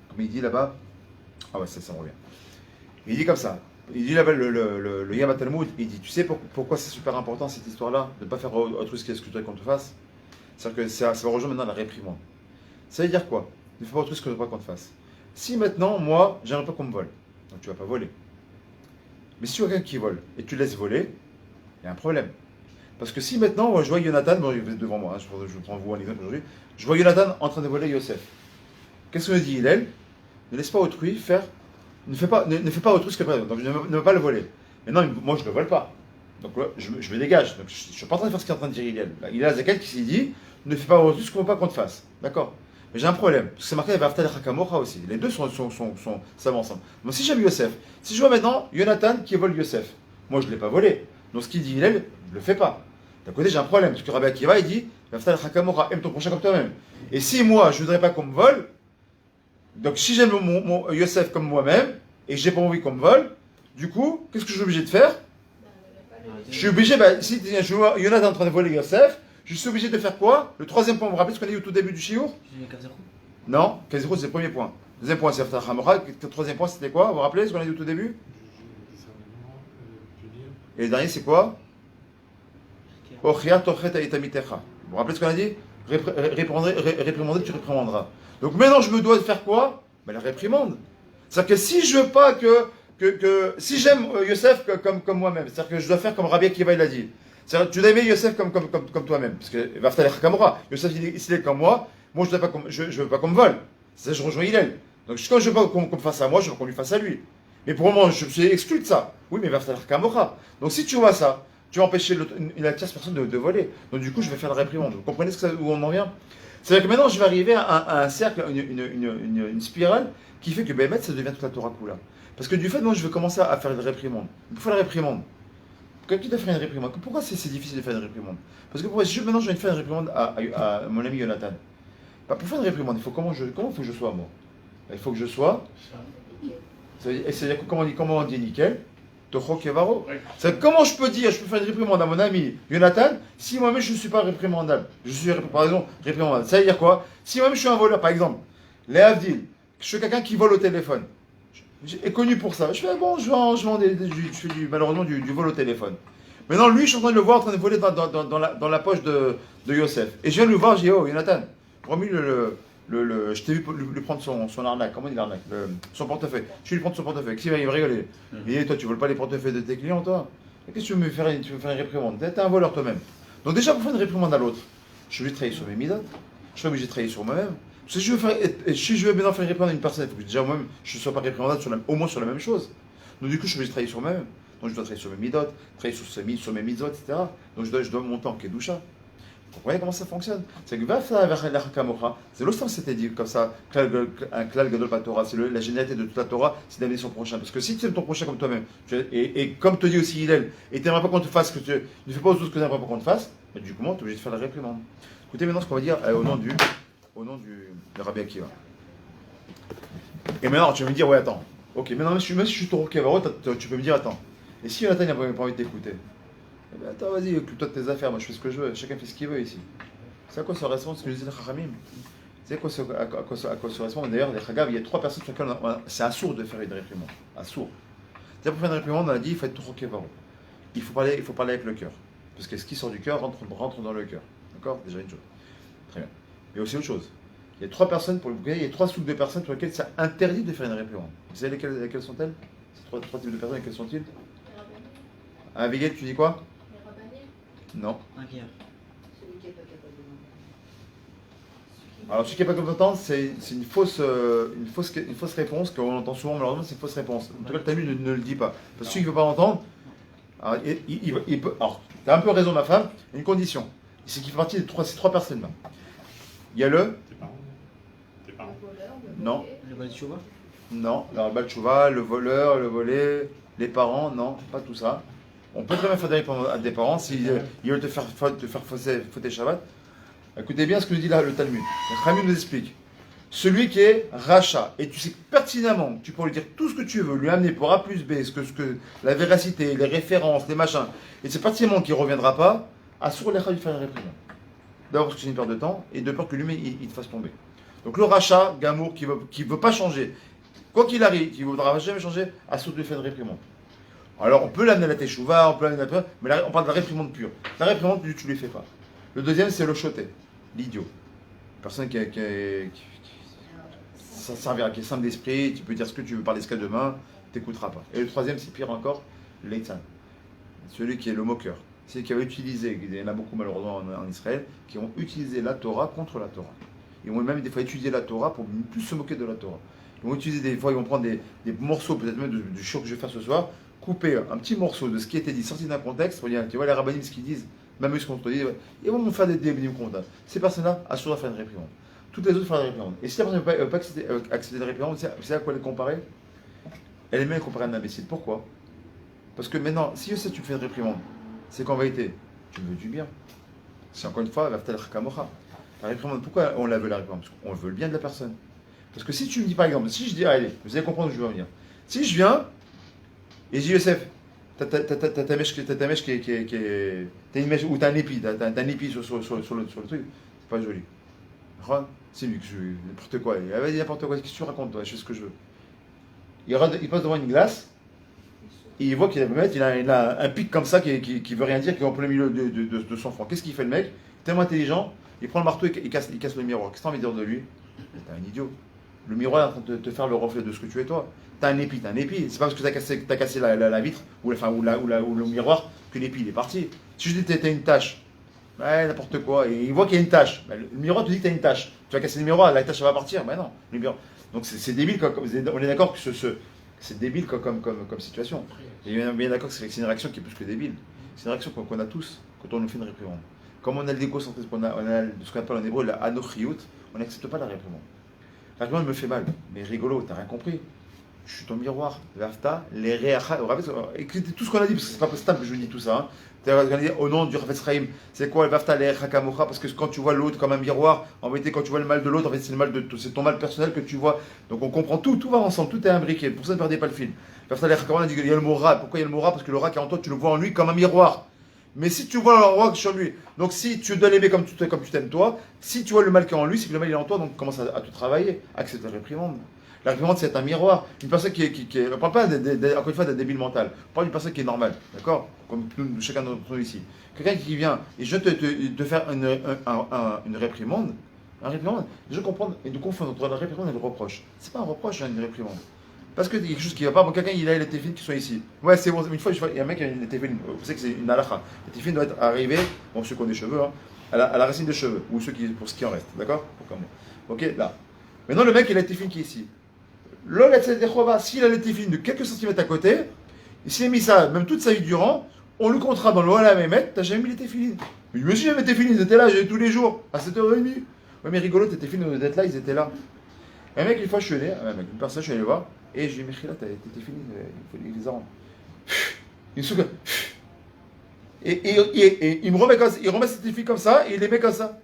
comme il dit là-bas... Ah ouais, ça me revient. Il dit comme ça. Il dit là-bas, le Yama Talmud, il dit, tu sais pourquoi c'est super important cette histoire-là, de ne pas faire autre chose que ce que tu voudrais qu'on te fasse? C'est-à-dire que ça va rejoindre maintenant la réprimande. Ça veut dire quoi? Ne fais pas autre chose que je ne veux pas qu'on te fasse. Si maintenant, moi, j'aimerais pas qu'on me vole, donc tu vas pas voler. Mais si tu vois quelqu'un qui vole et tu le laisses voler, il y a un problème. Parce que si maintenant, moi, je vois Jonathan, bon, vous êtes devant moi, hein, je prends vous un exemple aujourd'hui, je vois Jonathan en train de voler Yosef. Qu'est-ce que me dit Hillel? Ne laisse pas autrui faire, ne fais pas autrui ce que prévu, donc ne veux pas le voler. Mais non, moi je ne le vole pas. Donc là, je me dégage. Donc, je ne suis pas en train de faire ce qu'il est en train de dire Hillel. Là, il y a Zakel qui s'est dit, ne fais pas autrui ce qu'on ne veut pas qu'on te fasse. D'accord? Mais j'ai un problème, parce que c'est marqué Vaftal Hakamocha aussi. Les deux ça vont ensemble. Donc si j'aime Yosef, si je vois maintenant Jonathan qui vole Yosef, moi je ne l'ai pas volé. Donc ce qu'il dit Hillel, ne le fais pas. D'un côté j'ai un problème, parce que Rabbi Akiva il dit Vaftal Hakamocha, aime ton prochain comme toi-même. Et si moi je ne voudrais pas qu'on me vole, donc si j'aime mon Yosef comme moi-même, et que j'ai pas envie qu'on me vole, du coup, qu'est-ce que je suis obligé de faire? Je suis obligé, si je vois Jonathan en train de voler Yosef, je suis obligé de faire quoi? Le troisième point, vous vous rappelez ce qu'on a dit au tout début du shiur? Non, Kazero c'est le premier point. Deuxième point, c'est Aftach HaMocha. Le troisième point, c'était quoi? Vous vous rappelez ce qu'on a dit au tout début? Et le dernier, c'est quoi? Ochia Tochet Aitamitecha. Vous vous rappelez ce qu'on a dit? Réprimander, tu réprimanderas. Donc maintenant, je me dois de faire quoi? La réprimande. C'est-à-dire que si je veux pas si j'aime Yosef comme moi-même, c'est-à-dire que je dois faire comme Rabbi Akiva il a dit. C'est-à-dire que tu dois aimer Yosef comme toi-même. Parce que Vaftalech Kamora, Yosef il est comme moi je ne veux pas qu'on me vole. Ça, je rejoins Hillel. Donc quand je veux pas qu'on me fasse à moi, je veux qu'on lui fasse à lui. Mais pour le moment, je suis exclu de ça. Oui, mais Vaftalech Kamora. Donc si tu vois ça, tu vas empêcher la tierce personne de voler. Donc du coup, je vais faire la réprimande. Vous comprenez où on en vient? C'est-à-dire que maintenant, je vais arriver à un cercle, une spirale qui fait que Béhémet, ça devient toute la Torah Kula. Parce que du fait, moi, je vais commencer à faire une réprimande. Il faut la réprimande. Qui doit faire une réprimande? Pourquoi c'est difficile de faire une réprimande? Parce que maintenant, je vais faire une réprimande à mon ami Jonathan. Pour faire une réprimande, comment il faut que je sois, moi? Il faut que je sois. C'est-à-dire comment on dit nickel? Tocho Kevaro. Comment je peux faire une réprimande à mon ami Jonathan si moi-même je ne suis pas réprimandable? Je suis, par exemple, réprimandable. Ça veut dire quoi? Si moi-même je suis un voleur, par exemple, les Avdil, je suis quelqu'un qui vole au téléphone, est connu pour ça. Je fais je fais malheureusement du vol au téléphone. Maintenant, lui, je suis en train de le voir en train de voler dans la poche de Yosef. Et je viens de le voir, je dis, oh, Jonathan, promis, je t'ai vu lui prendre son arnaque. Comment on dit l'arnaque? Son portefeuille. Je vais lui prendre son portefeuille. Qui il va rigoler. Il dit, toi, tu voles pas les portefeuilles de tes clients, toi? Qu'est-ce que tu veux me faire une réprimande? T'es un voleur toi-même. Donc, déjà, pour faire une réprimande à l'autre, je suis obligé de travailler sur mes midotes. Je suis obligé de travailler sur moi-même. Si je veux maintenant faire une réprimande à une personne, il faut que déjà moi-même je ne sois pas réprimandable au moins sur la même chose. Donc du coup, je suis obligé de travailler sur moi-même. Donc je dois travailler sur mes midot, travailler sur mes mitzvot, etc. Donc je dois monter en kedusha. Vous comprenez comment ça fonctionne? C'est que c'est l'ostam c'était dit comme ça, un klal gadol Torah, c'est la généralité de toute la Torah, c'est d'amener son prochain. Parce que si tu aimes ton prochain comme toi-même, et comme te dit aussi Hillel, et tu n'aimerais pas qu'on te fasse, ne fais pas autre chose que tu n'aimerais pas qu'on te fasse, du coup, tu es obligé de faire la réprimande. Écoutez maintenant ce qu'on va dire au nom de Rabbi Akiva. Et maintenant, tu vas me dire, ouais, attends. Ok, maintenant, même si je suis Toro Kevaro, tu peux me dire, attends. Et si Jonathan n'a pas envie de t'écouter? Eh bien, attends, vas-y, occupe-toi de tes affaires. Moi, je fais ce que je veux. Chacun fait ce qu'il veut ici. C'est à quoi ça correspond ce que je disais de Chachamim? C'est à quoi ça correspond? D'ailleurs, les Chagav, il y a 3 personnes sur lesquelles c'est assourd de faire une réprimande. Assourd. C'est-à-dire, pour faire une réprimande, on a dit, il faut être Toro Kevaro. Il faut parler avec le cœur. Parce que ce qui sort du cœur rentre dans le cœur. D'accord? Déjà une chose. Très bien. Mais aussi autre chose. Il y a 3 personnes, il y a 3 soupes de personnes pour lesquelles c'est interdit de faire une réprimande. Vous savez lesquelles sont-elles? Ces 3 types de personnes, lesquelles sont-ils? Un Abigail, tu dis quoi? Non. Un guerre. Alors, celui qui n'est pas compétent, c'est une fausse réponse qu'on entend souvent, malheureusement, c'est une fausse réponse. En tout cas, le Talmud ne le dit pas. Parce que celui qui ne veut pas l'entendre, il peut. Alors, tu as un peu raison, ma femme, une condition. C'est qu'il fait partie de ces 3 personnes-là. Il y a Tes parents. Non. Le Baal Tshuva? Non. Le Baal Tshuva, le voleur, le volé, les parents, non, pas tout ça. On peut très bien faire des réponses à des parents s'ils veulent te faire fauter Shabbat. Écoutez bien ce que nous dit là le Talmud. Le Talmud nous explique. Celui qui est rachat, et tu sais pertinemment que tu peux lui dire tout ce que tu veux, lui amener pour A plus B, ce que la véracité, les références, les machins, et c'est pertinemment qu'il ne reviendra pas, assure les de faire une réprimande. D'abord parce que c'est une perte de temps, et de peur que lui-même il te fasse tomber. Donc le rachat, Gamour, qui ne veut pas changer, quoi qu'il arrive, qui ne voudra jamais changer, assure de lui faire une réprimande. Alors on peut l'amener à la teshuva, on peut l'amener à la... mais là, on parle de la réprimande pure. La réprimande, tu ne lui fais pas. Le deuxième, c'est le choté. l'idiot. Personne ça servira, qui est simple d'esprit, tu peux dire ce que tu veux parler jusqu'à demain, t'écouteras pas. Et le troisième, c'est pire encore, l'Eitzan. Celui qui est le moqueur. C'est qui va utiliser, il y en a beaucoup malheureusement en Israël, qui vont utiliser la Torah contre la Torah. Ils vont même des fois étudier la Torah pour plus se moquer de la Torah. Ils vont utiliser des fois, ils vont prendre des morceaux, peut-être même du show que je vais faire ce soir, couper un petit morceau de ce qui a été dit, sorti d'un contexte, pour dire, tu vois les rabbinim, ce qu'ils disent, même eux ce qu'on te dit, ils vont nous faire des débilim contre. Ces personnes-là assurent à faire une réprimande. Toutes les autres font une réprimande. Et si la personne ne peut pas accepter de réprimande, c'est à quoi les comparer? Elle est même comparée à un imbécile. Pourquoi? Parce que maintenant, si je sais que tu me fais une réprimande, c'est qu'en vérité, tu me veux du bien. C'est encore une fois, la réprimande, pourquoi on la veut la réprimande? Parce qu'on veut le bien de la personne. Parce que si tu me dis par exemple, si je dis, allez, vous allez comprendre où je veux en venir. Si je viens et je dis, Youssef, t'as ta mèche qui est. T'as une mèche ou t'as un épi, t'as un épi sur le truc, c'est pas joli. C'est lui que je. N'importe quoi. Vas-y, n'importe quoi, qu'est-ce que tu racontes, toi? Je fais ce que je veux. Il passe devant une glace, et il voit qu'il a un pic comme ça qui veut rien dire, qui est en plein milieu de son front. Qu'est-ce qu'il fait le mec? Tellement intelligent, il prend le marteau et il casse le miroir. Qu'est-ce que t'as envie de dire de lui? T'es un idiot. Le miroir est en train de te faire le reflet de ce que tu es toi. T'as un épi. C'est pas parce que t'as cassé la vitre ou le miroir que l'épi il est parti. Si je dis que t'as une tâche, ouais, n'importe quoi, et il voit qu'il y a une tâche. Le miroir te dit que t'as une tâche. Tu vas casser le miroir, la tâche elle va partir. Ben non. Le miroir. Donc c'est débile. On est d'accord que c'est débile comme situation. Et on est bien d'accord que c'est une réaction qui est plus que débile. C'est une réaction qu'on a tous quand on nous fait une réprimande. Comme on a l'égocentrisme, on a ce qu'on appelle en hébreu la anochiout, on n'accepte pas la réprimande. La réprimande me fait mal, mais rigolo, t'as rien compris. Je suis ton miroir, l'afta, les réacha. Écoutez tout ce qu'on a dit, parce que c'est pas possible que je vous dis tout ça. Hein. Au nom du Rafetz Chaim, c'est quoi le Vafta, les réacha kamocha? Parce que quand tu vois l'autre comme un miroir, en vérité, quand tu vois le mal de l'autre, en fait, c'est ton mal personnel que tu vois. Donc on comprend tout va ensemble, tout est imbriqué. Pour ça, ne perdez pas le fil. Vafta, les réacha kamocha, on a dit qu'il y a le mot ra. Pourquoi il y a le mot ra? Parce que le ra qui est en toi, tu le vois en lui comme un miroir. Mais si tu vois le roi sur lui, donc si tu dois l'aimer comme tu t'aimes toi, si tu vois le mal qui est en lui, c'est que le mal il est en toi, donc commence à tout travailler, accepte la réprimande. La réprimande c'est un miroir. Une personne qui est on ne parle pas encore une fois d'un débile mental, on parle d'une personne qui est normale, d'accord? Comme chacun d'entre nous ici. Quelqu'un qui vient et je te faire une réprimande, les gens comprennent et nous confondent entre la réprimande et le reproche. C'est pas un reproche, une réprimande. Parce que quelque chose qui va pas, bon, quelqu'un il a les téfilines qui sont ici. Ouais, c'est bon, une fois, il y a un mec qui a les téfilines, vous savez que c'est une halakha. Les téfilines doivent être arrivés, bon, ceux qui ont des cheveux, hein, à la racine des cheveux, ou pour ce qui en reste, d'accord? Ok, là. Maintenant, le mec il a les téfilines qui est ici. S'il a les téfilines de quelques centimètres à côté, s'il a mis ça, même toute sa vie durant, on lui comptera dans le Olam Emet, t'as jamais mis les téfilines. Mais je me suis jamais téfilines, ils étaient là, j'avais tous les jours, à 7h30. Ouais, mais rigolo, tes téfilines, au d'être là, ils étaient là. Un mec, une fois, je suis allé, une personne, je suis allé le voir. Et je lui ai dit, Mechila, t'es fini, il faut les arrange. Il souffle. Et il me remet comme ça, il remet cette fille comme ça, et il les met comme ça.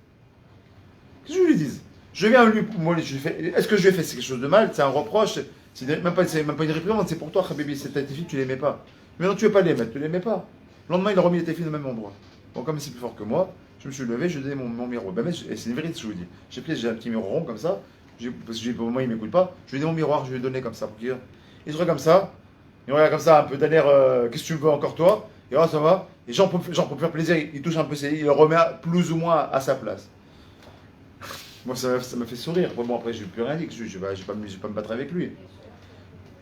Qu'est-ce que je lui dis? Je viens à lui, moi, est-ce que je lui ai fait quelque chose de mal? C'est un reproche, c'est même pas une réprimande, c'est pour toi, Khabibi, c'est tes filles, tu les mets pas. Mais non, tu veux pas les mettre, tu les mets pas. Le lendemain, il a remis les filles au même endroit. Bon, comme c'est plus fort que moi, je me suis levé, je lui ai donné mon miroir. Ben, c'est une vérité, ce que je vous dis. J'ai un petit miroir rond comme ça. Parce que pour moi il m'écoute pas, je lui ai donné mon miroir, je lui ai donné comme ça pour qu'il. Il se regarde comme ça, il regarde comme ça, un peu d'un air, qu'est-ce que tu veux encore toi? Et là ça va, et genre pour faire plaisir, il touche un peu, il le remet plus ou moins à sa place. Moi ça m'a fait sourire, bon après je n'ai plus rien dit, je vais pas me battre avec lui.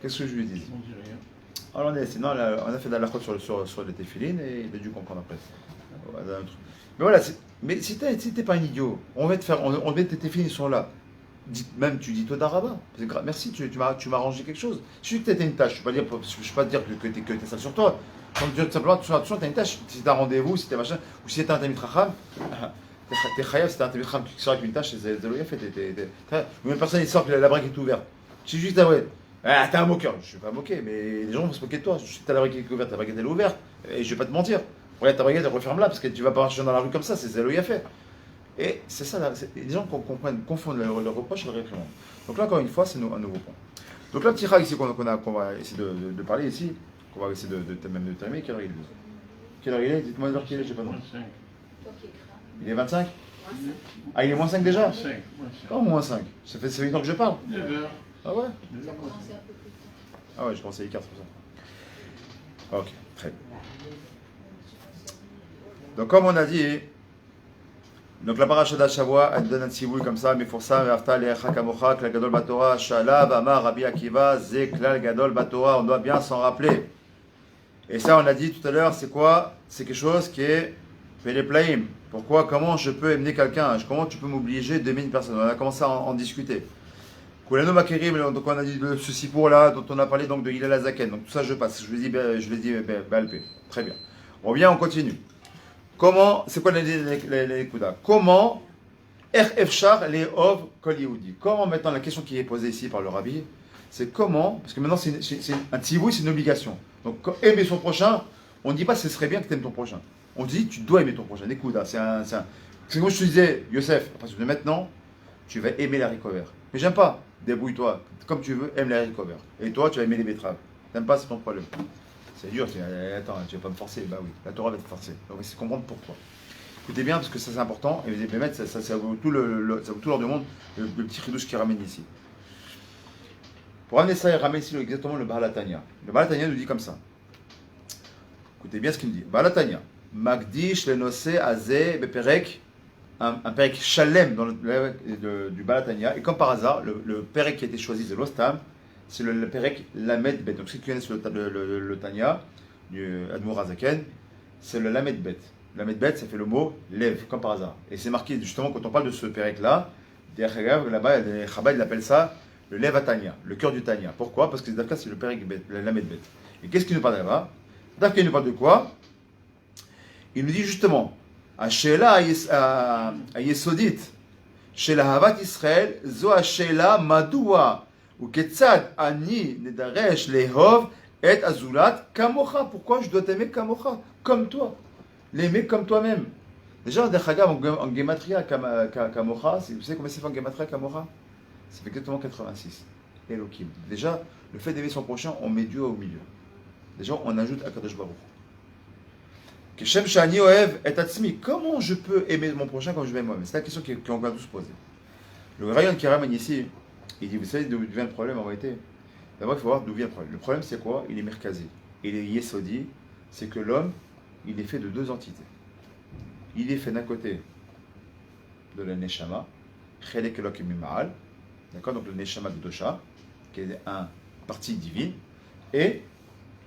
Qu'est-ce que je lui dis? Alors sinon on a fait de la faute sur les téfilines et il a dû comprendre après. Mais voilà, mais si t'es pas un idiot, on va te faire, on met tes téfilines, ils sont là. Même tu dis toi d'Araba, merci, tu m'as arrangé quelque chose. Si tu as une tâche, je ne vais pas te dire que tu es sale sur toi. Quand tu dis tout simplement, tu as une tâche, si tu as un rendez-vous, si tu as machin, ou si tu as un tamit racham, t'es chayav, si tu as un tamit racham qui sort avec une tâche, c'est zéloya fait. Ou une personne il sort que la braque est ouverte. Tu dis juste, t'es un moqueur. Je ne suis pas moqué, mais les gens vont se moquer de toi. Si tu as la braque qui est ouverte, ta braque est ouverte, et je ne vais pas te mentir. Regarde ta braque, referme-la, parce que tu ne vas pas marcher dans la rue comme ça, c'est zéloya fait. Et c'est ça, les gens confondent le reproche et le réprimande. Donc là, encore une fois, c'est un nouveau point. Donc là, petit rat ici qu'on va essayer de parler ici, qu'on va essayer même de terminer, quelle heure il est? Quelle heure il est? Dites-moi l'heure qu'il est, je sais pas non. Il est 25? Ah, il est moins 5 déjà? Oh, moins 5. Ça fait 1 heure que je parle. 9h. Ah ouais? Ah ouais, je pensais à 4 pour ça. Ok, très bien. Donc comme on a dit, Donc la paracha d'Ashavua, elle donne un tzivouï comme ça, mais pour ça, Ve'afta le'echa kamocha, klal gadol batorah, shalav, amar, Rabbi Akiva, ze klal gadol batorah. On doit bien s'en rappeler. Et ça, on a dit tout à l'heure, c'est quoi? C'est quelque chose qui est Peleplaim. Pourquoi? Comment je peux aimer quelqu'un? Comment tu peux m'obliger d'aimer une personne? On a commencé à en discuter. Kulanu makirim, donc on a dit de ce sipour là, dont on a parlé donc de Hillel Azaken. Donc tout ça, je passe. Je le dis Balpé. Très bien. On revient, on continue. Comment, c'est quoi les Kuda? Comment Efchar les Ov Kol Yehudi? Comment maintenant la question qui est posée ici par le Rabbi, c'est comment, parce que maintenant c'est un tzivouï, c'est une obligation. Donc aimer son prochain, on ne dit pas ce serait bien que tu aimes ton prochain. On dit tu dois aimer ton prochain. Les Kuda, c'est comme je te disais, Yosef, à partir de maintenant, tu vas aimer les haricots verts. Mais j'aime pas, débrouille-toi, comme tu veux, aime les haricots verts. Et toi, tu vas aimer les betteraves. T'aimes pas, c'est ton problème. C'est dur, attends, tu vas pas me forcer. Bah oui, la Torah va te forcer. Donc, on va essayer de comprendre pourquoi. Écoutez bien, parce que ça c'est important, et vous allez mettre, ça vaut tout l'or du monde, le petit chidouche qui ramène ici. Pour amener ça, il ramène ici exactement le Baal HaTanya. Le Baal HaTanya nous dit comme ça. Écoutez bien ce qu'il nous dit. Baal HaTanya, Magdish le nose azeh beperek, un perek shalem dans du Baal HaTanya, et comme par hasard, le perek qui a été choisi, c'est l'ostam, c'est le perek Lamed Bet. Donc ceux qui connaissent le Tanya, du Admour Azaken, c'est le Lamed Bet. Lamed Bet, ça fait le mot lève, comme par hasard. Et c'est marqué justement quand on parle de ce perek-là, là-bas, les Chabad appellent ça le Lev Tanya, le cœur du Tanya. Pourquoi? Parce que c'est le perek Bet, le Lamed Bet. Et qu'est-ce qu'il nous parle là-bas? D'abord, il nous parle de quoi? Il nous dit justement, Ashela Yesodit, Shela Havat Israël, Zo Ashela Madoua. Ou Ketzad Ani Nedaresh Lehov et Azulat Kamocha. Pourquoi je dois t'aimer Kamocha? Comme toi. L'aimer comme toi-même. Déjà, en Gematria Kamocha, vous savez combien c'est fait en Gematria Kamocha? Ça fait exactement 86. Elohim. Déjà, le fait d'aimer son prochain, on met Dieu au milieu. Déjà, on ajoute Akadosh Baruch. Keshem Shani Oev et Atzmi. Comment je peux aimer mon prochain comme je m'aime moi-même? C'est la question qu'on va tous poser. Le rayon qui ramène ici, il dit, vous savez d'où vient le problème en réalité? D'abord, il faut voir d'où vient le problème. Le problème, c'est quoi? Il est merkazé. Il est yesodi. C'est que l'homme, il est fait de deux entités. Il est fait d'un côté de la neshama, chelek elokim mima'al, d'accord? Donc le neshama de dosha, qui est une partie divine, et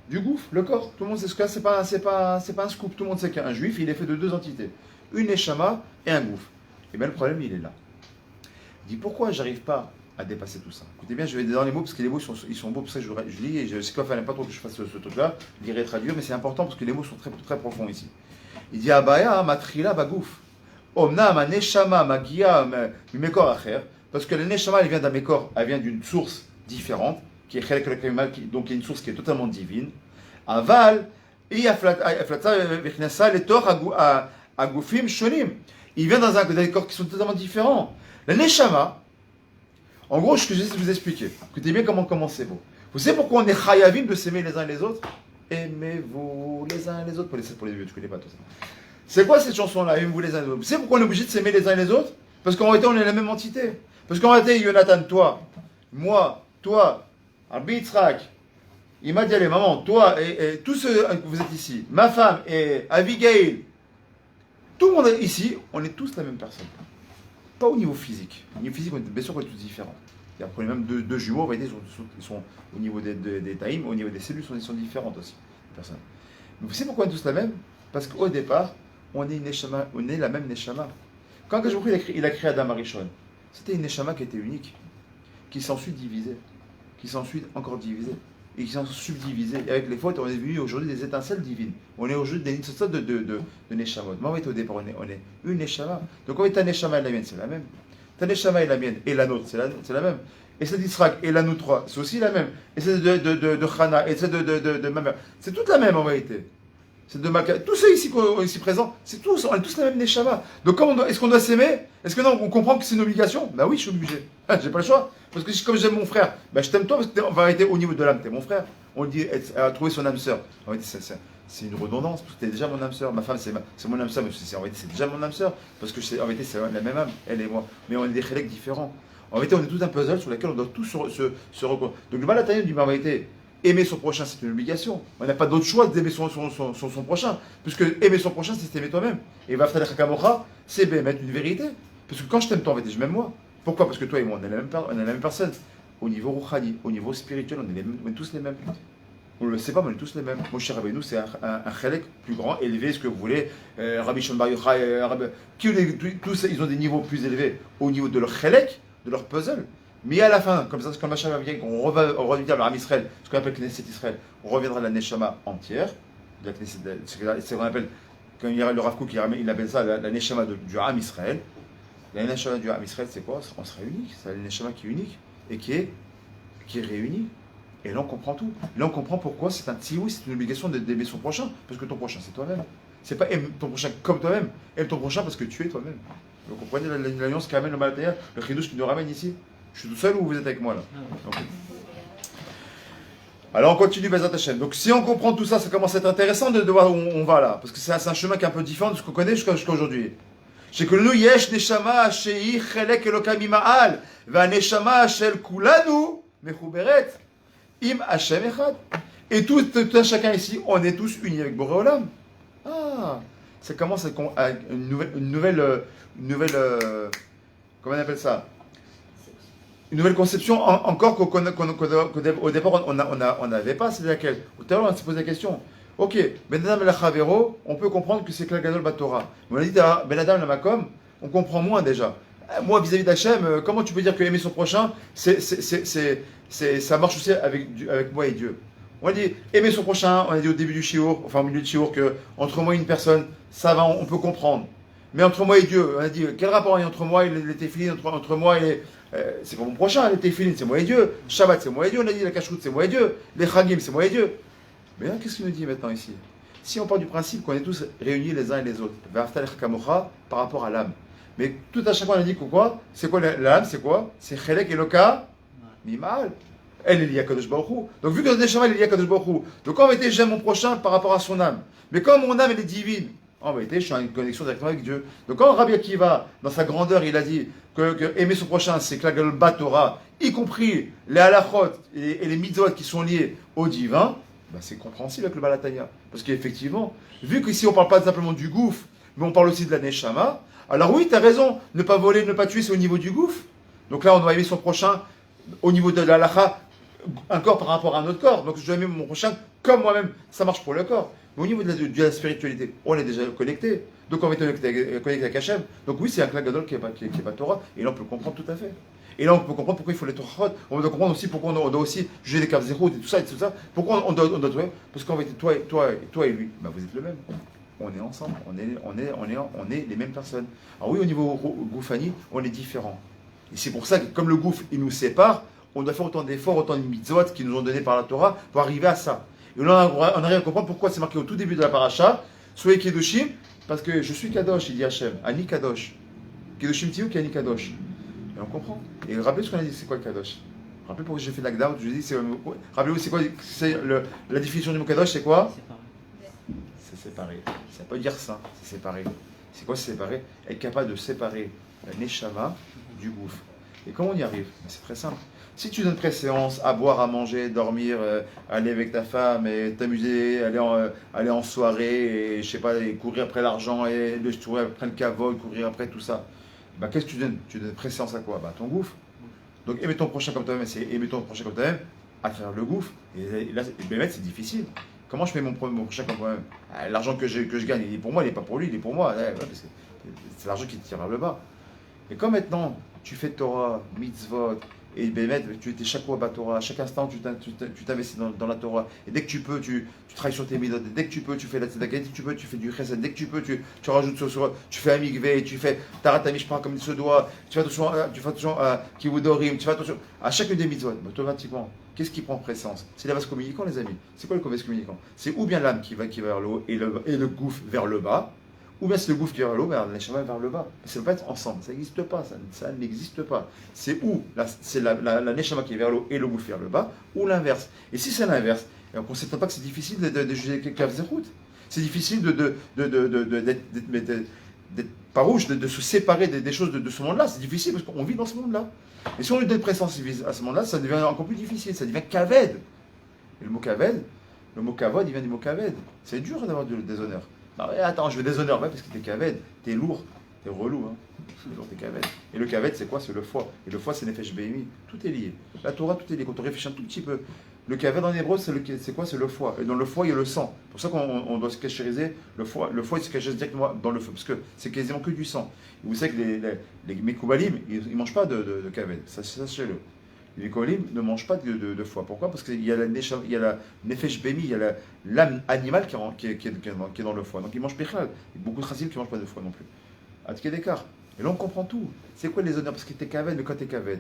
du gouffre, le corps. Tout le monde sait ce que c'est pas un scoop. Tout le monde sait qu'un juif, il est fait de deux entités. Une neshama et un gouffre. Et bien le problème, il est là. Il dit, pourquoi j'arrive pas à dépasser tout ça? Écoutez bien, je vais dans les mots parce que les mots ils sont beaux, pour ça je lis et je sais qu'il ne fallait pas trop que je fasse ce truc-là, lire et traduire, mais c'est important parce que les mots sont très, très profonds ici. Il dit Abaya matrila bagouf. Omna ma neshama magia mimekor acher, parce que la neshama elle vient d'un mekor, elle vient d'une source différente, qui est chelek lekemal, donc il y a une source qui est totalement divine. Aval et aflatza vechnasa letor agoufim shonim. Il vient dans des corps qui sont totalement différents. La neshama, en gros, ce que j'essaie de vous expliquer, écoutez bien comment c'est beau. Vous savez pourquoi on est chayavim de s'aimer les uns les autres? Aimez-vous les uns les autres. Pour les vieux, tu connais pas tout ça. C'est quoi cette chanson-là? Aimez-vous les uns les autres. Vous savez pourquoi on est obligé de s'aimer les uns les autres? Parce qu'en réalité, on est la même entité. Parce qu'en réalité, Jonathan, toi, moi, toi, Rabbi Yitzhak, Imad Yaleh, maman, toi et tous ceux que vous êtes ici, ma femme et Abigail, tout le monde est ici, on est tous la même personne. Pas au niveau physique. Au niveau physique, bien sûr qu'on est tous différents. Il y a même deux jumeaux, vous voyez, ils sont au niveau des taïms, au niveau des cellules, ils sont différentes aussi. Personnes. Mais vous savez pourquoi on est tous la même? Parce qu'au départ, on est la même neshama. Quand il a créé Adam Arishon, c'était une neshama qui était unique, qui s'ensuit divisée, qui s'ensuit encore divisée, et qui s'en subdivisée. Et avec les fautes, on est venu aujourd'hui des étincelles divines. On est aujourd'hui des sortes de neshamot. Mais en fait, au départ, on est une neshama. Donc en fait, ta neshama et la mienne, c'est la même. Ta neshama et la mienne et la nôtre, c'est la même. Et celle d'Israël et la nous trois, c'est aussi la même. Et celle de Chana et celle de ma mère, c'est toute la même en réalité. C'est de Malka. Tous ceux ici présents, on est tous la même neshama. Donc est-ce qu'on doit s'aimer? Est-ce que non, on comprend que c'est une obligation? Ben oui, je suis obligé. J'ai pas le choix. Parce que comme j'aime mon frère, ben je t'aime toi parce que on va arrêter au niveau de l'âme, t'es mon frère. On dit trouver son âme sœur. En fait, c'est une redondance, parce que t'es déjà mon âme sœur. Ma femme, c'est mon âme sœur, mais en fait, c'est déjà mon âme sœur. Parce que en fait, c'est la même âme, elle et moi. Mais on est des chéleks différents. En réalité, on est tous un puzzle sur lequel on doit tous se reconnaître. Donc le Baal HaTanya dit, mais en réalité, aimer son prochain, c'est une obligation. On n'a pas d'autre choix d'aimer son prochain. Puisque aimer son prochain, c'est t'aimer toi-même. Et Vaftalech Hakamocha, c'est mettre une vérité. Parce que quand je t'aime toi, en fait, je m'aime moi. Pourquoi? Parce que toi et moi, on est la même personne. Au niveau rouhani, au niveau spirituel, on est tous les mêmes. On ne le sait pas, mais on est tous les mêmes. Moshe Rabbeinu, c'est un chelek plus grand, élevé, ce que vous voulez. Rabbi Shimon Bar Yochai, tous, ils ont des niveaux plus élevés au niveau de leur chelek, de leur puzzle. Mais à la fin, comme ça, quand Machin va venir, on reviendra à Am Israël, ce qu'on appelle Knesset Israël, on reviendra à la Neshama entière. C'est ce qu'on appelle, quand il y a le Rav Kook, il appelle ça la Neshama du Am Israël. La Neshama du Am Israël, c'est quoi? On sera unique. C'est la Neshama qui est unique et qui est réunie. Et là, on comprend tout. Là, on comprend pourquoi c'est un tioui, c'est une obligation d'aimer son prochain. Parce que ton prochain, c'est toi-même. C'est pas aime ton prochain comme toi-même. Aime ton prochain parce que tu es toi-même. Vous comprenez l'alliance qui ramène le Malataya, le chidouche qui nous ramène ici? Je suis tout seul ou vous êtes avec moi là? Okay. Alors, on continue, Bezat Hashem. Donc, si on comprend tout ça, ça commence à être intéressant de voir où on va là. Parce que c'est un chemin qui est un peu différent de ce qu'on connaît jusqu'à aujourd'hui. Chez que nous, yesh neshama shei chelek elokam ima'al, va neshama shel kulanu mechuberet. Im Hashem Echad. Et tout un chacun ici, on est tous unis avec Boré Olam. Ah, ça commence à une nouvelle comment on appelle ça? Une nouvelle conception encore qu'au départ on n'avait pas, c'est laquelle? Tout à l'heure on s'est posé la question. Ok, Ben Adam el Chavero, on peut comprendre que c'est Klal Gadol Batorah. Mais on a dit Ben Adam el Makom, on comprend moins déjà. Moi, vis-à-vis d'Hachem, comment tu peux dire que aimer son prochain, ça marche aussi avec moi et Dieu? On a dit aimer son prochain, on a dit au début du shiur, enfin au milieu du shiur, que entre moi et une personne, ça va, on peut comprendre. Mais entre moi et Dieu, on a dit quel rapport il y a entre moi et les téphilines, entre moi et c'est pas mon prochain, les téphilines, c'est moi et Dieu. Shabbat, c'est moi et Dieu. On a dit la kashrut, c'est moi et Dieu. Les chagim, c'est moi et Dieu. Mais là, qu'est-ce qu'il nous dit maintenant ici? Si on part du principe qu'on est tous réunis les uns et les autres, par rapport à l'âme. Mais tout à chaque fois, on a dit que quoi? C'est quoi l'âme? C'est quoi? C'est Chelek Eloka Mimal. Elle est liée à Kadosh Baruch Hu. Donc, vu que notre Neshama est liée à Kadosh Baruch Hu, donc en vérité, j'aime mon prochain par rapport à son âme. Mais comme mon âme, elle est divine, en vérité, je suis en une connexion directement avec Dieu. Donc, quand Rabbi Akiva, dans sa grandeur, il a dit que aimer son prochain, c'est Klal Gadol Batorah, y compris les halachot et les mitzvot qui sont liés au divin, ben c'est compréhensible avec le Balatania. Parce qu'effectivement, vu qu'ici, on ne parle pas simplement du gouffre, mais on parle aussi de la Neshama, alors oui, tu as raison, ne pas voler, ne pas tuer, c'est au niveau du gouffre. Donc là, on doit aimer son prochain au niveau de l'halacha, un corps par rapport à un autre corps. Donc je dois aimer mon prochain comme moi-même, ça marche pour le corps. Mais au niveau de la spiritualité, on est déjà connecté. Donc on est connecté avec Hachem. Donc oui, c'est un Klal Gadol qui est pas Torah. Et là, on peut comprendre tout à fait. Et là, on peut comprendre pourquoi il faut les Torah. On doit comprendre aussi pourquoi on doit aussi juger les Kavzerot et tout ça. Pourquoi on doit parce qu'en fait, toi et lui, ben, vous êtes le même. On est ensemble, on est les mêmes personnes. Alors oui, au niveau Goufani, on est différents. Et c'est pour ça que comme le gouffre, il nous sépare, on doit faire autant d'efforts, autant de mitzvot qui nous ont donné par la Torah pour arriver à ça. Et là, on arrive à comprendre pourquoi c'est marqué au tout début de la paracha, soyez Kedoshim, parce que je suis Kadosh, il dit Hachem, Ani Kadosh. Kedoshim Tiou, Ani Kadosh. Et on comprend. Et rappelez ce qu'on a dit, c'est quoi le Kadosh? Rappelez pourquoi j'ai fait l'Agdam, je dis, rappelez-vous, c'est quoi la définition du mot Kadosh, c'est quoi? C'est séparé. Ça peut dire ça, c'est séparé. C'est quoi séparer? Être capable de séparer la Neshama du gouffre. Et comment on y arrive? C'est très simple. Si tu donnes préséance à boire, à manger, dormir, aller avec ta femme et t'amuser, aller en soirée, et je sais pas, et courir après l'argent, et courir après le kavod, courir après tout ça, bah, qu'est-ce que tu donnes? Tu donnes préséance à quoi? Bah, ton gouffre. Donc aimer ton prochain comme toi-même, c'est aimer ton prochain comme toi-même à travers le gouffre. Et là, c'est difficile. Comment je fais mon prochain comme moi-même? L'argent que je gagne, il est pour moi, il n'est pas pour lui, il est pour moi. Parce que c'est l'argent qui te tire vers le bas. Et comme maintenant, tu fais Torah, mitzvot, et Bémet, tu étais chaque fois à Torah, chaque instant tu t'investis dans la Torah, et dès que tu peux, tu travailles sur tes midot, dès que tu peux, tu fais la tzedaka, dès que tu peux, tu fais du chesed, dès que tu peux, tu rajoutes tu fais un mikveh, tu fais tarat mishpah comme il se doit, tu fais attention à kivudorim, tu fais attention à chacune des mitzvot, automatiquement. Qu'est-ce qui prend présence? C'est la vase communicant, les amis. C'est quoi le vase communicant? C'est ou bien l'âme qui va vers le haut et le gouffre vers le bas, ou bien c'est le gouffre qui va vers le haut, mais la neshama vers le bas. Ça ne peut pas être ensemble, ça n'existe pas, ça n'existe pas. C'est ou c'est la neshama qui est vers le haut et le gouffre vers le bas, ou l'inverse. Et si c'est l'inverse, on ne considère pas que c'est difficile de juger quelqu'un route. C'est difficile d'être farouche, de se séparer des choses de ce monde-là. C'est difficile parce qu'on vit dans ce monde-là. Et si on lui donne présence à ce monde-là, ça devient encore plus difficile, ça devient kaved. Et le mot kavod, il vient du mot kaved. C'est dur d'avoir du déshonneur. Bah ouais, attends, je veux déshonneur, ouais, parce que t'es kaved, t'es lourd, t'es relou, hein. T'es lourd, t'es kaved. Et le kaved, c'est quoi? C'est le foie. Et le foie, c'est nefesh behimi. Tout est lié. La Torah, tout est lié. Quand on réfléchit un tout petit peu, le kaved en hébreu, c'est quoi? C'est le foie. Et dans le foie, il y a le sang. C'est pour ça qu'on doit se cachériser. Le foie, il se cachère directement dans le feu, parce que c'est quasiment que du sang. Et vous savez que les Mekoubalim, ils ne mangent pas de kaved. Sachez-le. Les Kohalim ne mangent pas de foie. Pourquoi? Parce qu'il y a la nefesh bemi, il y a l'âme animale qui est dans le foie. Donc ils mangent pichal. Il y a beaucoup de chassim qui ne mangent pas de foie non plus. À tout cas d'écart. Et là on comprend tout. C'est quoi les honneurs? Parce que t'es kaved, mais quand t'es kaved,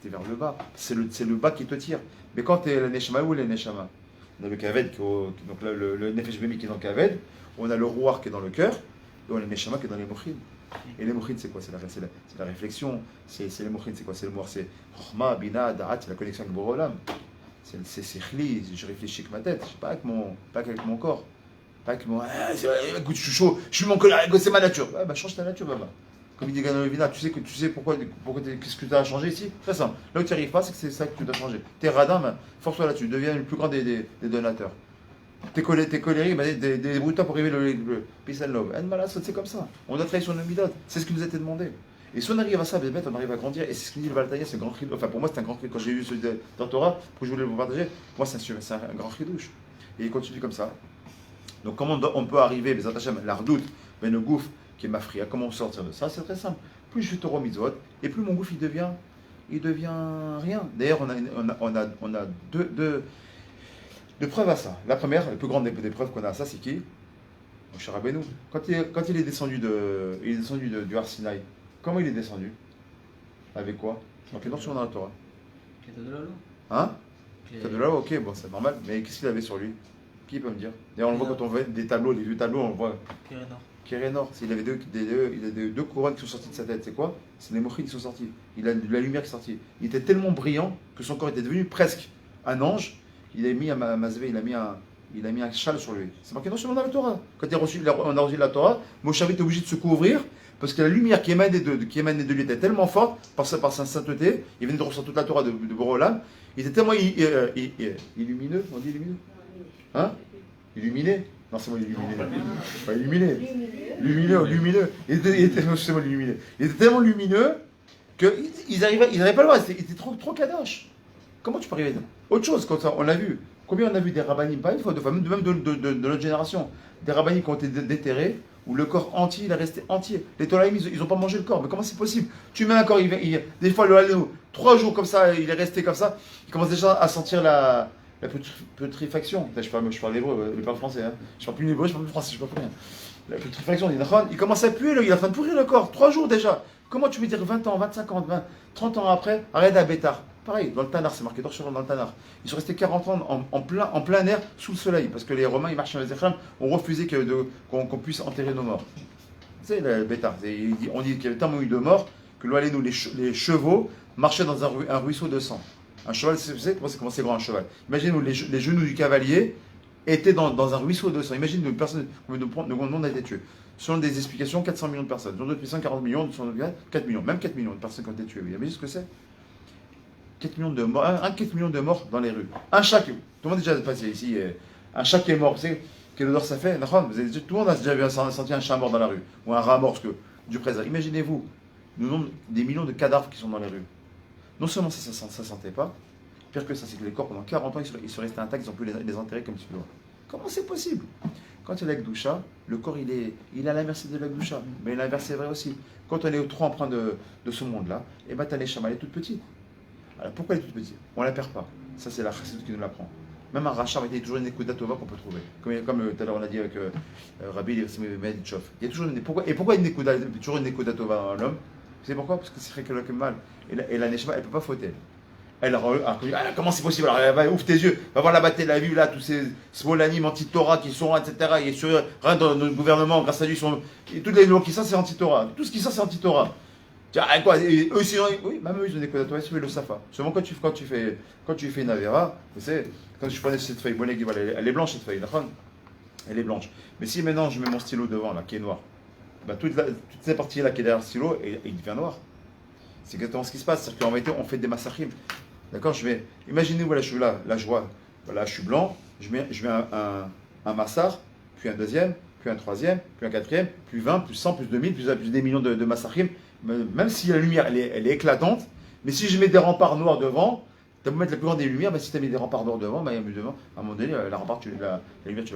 t'es vers le bas. C'est le bas qui te tire. Mais quand t'es la neshama, où est la neshama? On a le kaved, donc le nefesh bemi qui est dans le kaved. On a le rouar qui est dans le cœur. Et on a le neshama qui est dans les mochines. Et les mochines, c'est quoi? C'est la réflexion. C'est les mochines, c'est quoi? C'est le mort, c'est Chokhma, Bina, Da'at, c'est la connexion avec Borolam. C'est Sikhli, je réfléchis avec ma tête, pas avec mon corps. Pas avec mon. Écoute, je suis chaud, je suis mon colère, c'est ma nature. Ouais, bah change ta nature, Baba. Comme il dit Gano Levina, tu sais pourquoi qu'est-ce que tu as changé ici? Très simple. Là où tu n'y arrives pas, c'est que c'est ça que tu dois changer. T'es radin, ben, force-toi là-dessus, deviens le plus grand des donateurs. T'es colérique, des brutas pour arriver le peace and love. C'est comme ça. On doit travailler sur nos midotes. C'est ce qui nous a été demandé. Et si on arrive à ça, bébête, on arrive à grandir. Et c'est ce que dit le Valtaïa, c'est un grand chidouche. Enfin, pour moi, c'est un grand chidouche. Quand j'ai eu ce dans Torah, que je voulais vous partager, moi, c'est un grand chidouche. Et il continue comme ça. Donc, comment on peut arriver, les attachements, l'ardoute, ben le gouffre, qui est ma fria, comment sortir de ça? C'est très simple. Plus je fais Torah mitzvot, et plus mon gouffre, il devient rien. D'ailleurs, on a deux preuves à ça. La première, la plus grande des preuves qu'on a à ça, c'est qui? Moshe Rabbeinu. Quand il est descendu du Har Sinaï, comment il est descendu? Avec quoi? C'est marqué noir sur dans la Torah. L'état de la loi. Hein? L'état de la loi, ok, bon, c'est normal. Mais qu'est-ce qu'il avait sur lui? Qui peut me dire? D'ailleurs, on le voit quand on voit des tableaux, des vieux tableaux, on le voit. Kérénor. Il avait deux couronnes qui sont sorties de sa tête. C'est quoi? C'est les mochines qui sont sortis. Il a de la lumière qui est sortie. Il était tellement brillant que son corps était devenu presque un ange. Il a mis un mazvé, il a mis un châle sur lui. C'est marqué non seulement dans la Torah. Quand on a reçu la Torah, Moshe était obligé de se couvrir parce que la lumière qui émanait de lui était tellement forte par sa sainteté. Il venait de recevoir toute la Torah de Borolam. Il était tellement illumineux. On dit lumineux? Hein? Illuminé? Non, c'est moi illuminé. Pas illuminé. Lumineux. Il était tellement lumineux qu'ils n'arrivaient pas à le voir. Il était trop kadosh. Comment tu peux arriver là? Autre chose, quand on l'a vu. Combien on a vu des rabbinim, pas une fois, deux fois, même de notre génération, des rabbinim qui ont été déterrés, où le corps entier, il est resté entier. Les Tolaïm, ils n'ont pas mangé le corps. Mais comment c'est possible? Tu mets un corps, des fois, le haléo, 3 jours comme ça, il est resté comme ça, il commence déjà à sentir la putréfaction. Je parle hébreu, mais pas français. Hein. Je parle plus hébreu, je parle plus français, je parle plus rien. La putréfaction, il commence à puer, il est en train de pourrir le corps, 3 jours déjà. Comment tu peux dire 20 ans, 25 ans, 20, 30 ans après, arrête à Bétar? Pareil, dans le Tanar, c'est marqué d'or dans le Tanar. Ils sont restés 40 ans en plein air sous le soleil, parce que les Romains, ils marchaient dans les Echem, ont refusé qu'on puisse enterrer nos morts. C'est le Bétar. On dit qu'il y avait tellement eu de morts que les chevaux marchaient dans un ruisseau de sang. Un cheval, vous savez comment c'est grand un cheval? Imaginez-vous, les genoux du cavalier étaient dans un ruisseau de sang. Imaginez une personne, combien de monde a été tué. Selon des explications, 400 millions de personnes. Selon d'autres explications, 40 millions, selon d'autres 4 millions. Même 4 millions de personnes qui ont été tuées. Vous imaginez ce que c'est? 4 millions de morts, 4 millions de morts dans les rues. Un chat, tout le monde a déjà passé ici, un chat qui est mort, vous savez quelle odeur ça fait? Tout le monde a déjà senti un chat mort dans la rue, ou un rat mort, parce que du présent. Imaginez-vous, le nombre des millions de cadavres qui sont dans les rues. Non seulement ça ne sentait pas, pire que ça, c'est que les corps, pendant 40 ans, ils sont restés intacts, ils ont pu les enterrer comme celui-là. Comment c'est possible? Quand il y a l'Akdoucha, le corps, il est à la merci de l'Akdoucha. Mais l'inverse est vrai aussi. Quand on est trop empreint de ce monde-là, et ben, tu as les chamas, elle est toute petite. Alors pourquoi elle est toute petite? On ne la perd pas. Ça, c'est la chassidut qui nous l'apprend. Même un rachat, il y a toujours une Nekuda Tova qu'on peut trouver. Comme tout à l'heure, on a dit avec Rabbi Medichov. Il y a toujours pourquoi toujours une Nekuda Tova dans l'homme? Vous savez pourquoi? Parce que c'est vrai que mal. Et la Neshama, elle ne peut pas fauter. Comment c'est possible? Alors, ouvre tes yeux, va voir la bataille de la vie, là, tous ces smolanim anti-Torah qui sont, etc. Il est rien dans notre gouvernement, grâce à lui, toutes les lois qui sortent, c'est anti-Torah. Tout ce qui sort, c'est anti-Torah. Tiens, quoi? Eux, oui, même eux, ils ont des codes à toi, ils le Safa. Seulement quand tu fais une Avera, vous savez, quand je prenais cette feuille, elle est blanche cette feuille, elle est blanche. Mais si maintenant je mets mon stylo devant, là, qui est noir, bah, toute cette partie-là qui est derrière le stylo, il devient noir. C'est exactement ce qui se passe, c'est-à-dire qu'en réalité, on fait des massachim. D'accord? Imaginez-vous la joie Voilà, je suis blanc, je mets un massar, puis un deuxième, puis un troisième, puis un quatrième, puis 20, plus 100, plus 2000, plus des millions de massachim. Même si la lumière, elle est éclatante, mais si je mets des remparts noirs devant, tu as beau mettre la plus grande des lumières, mais si tu as mis des remparts noirs devant, devant, à un moment donné, la lumière, tu ne la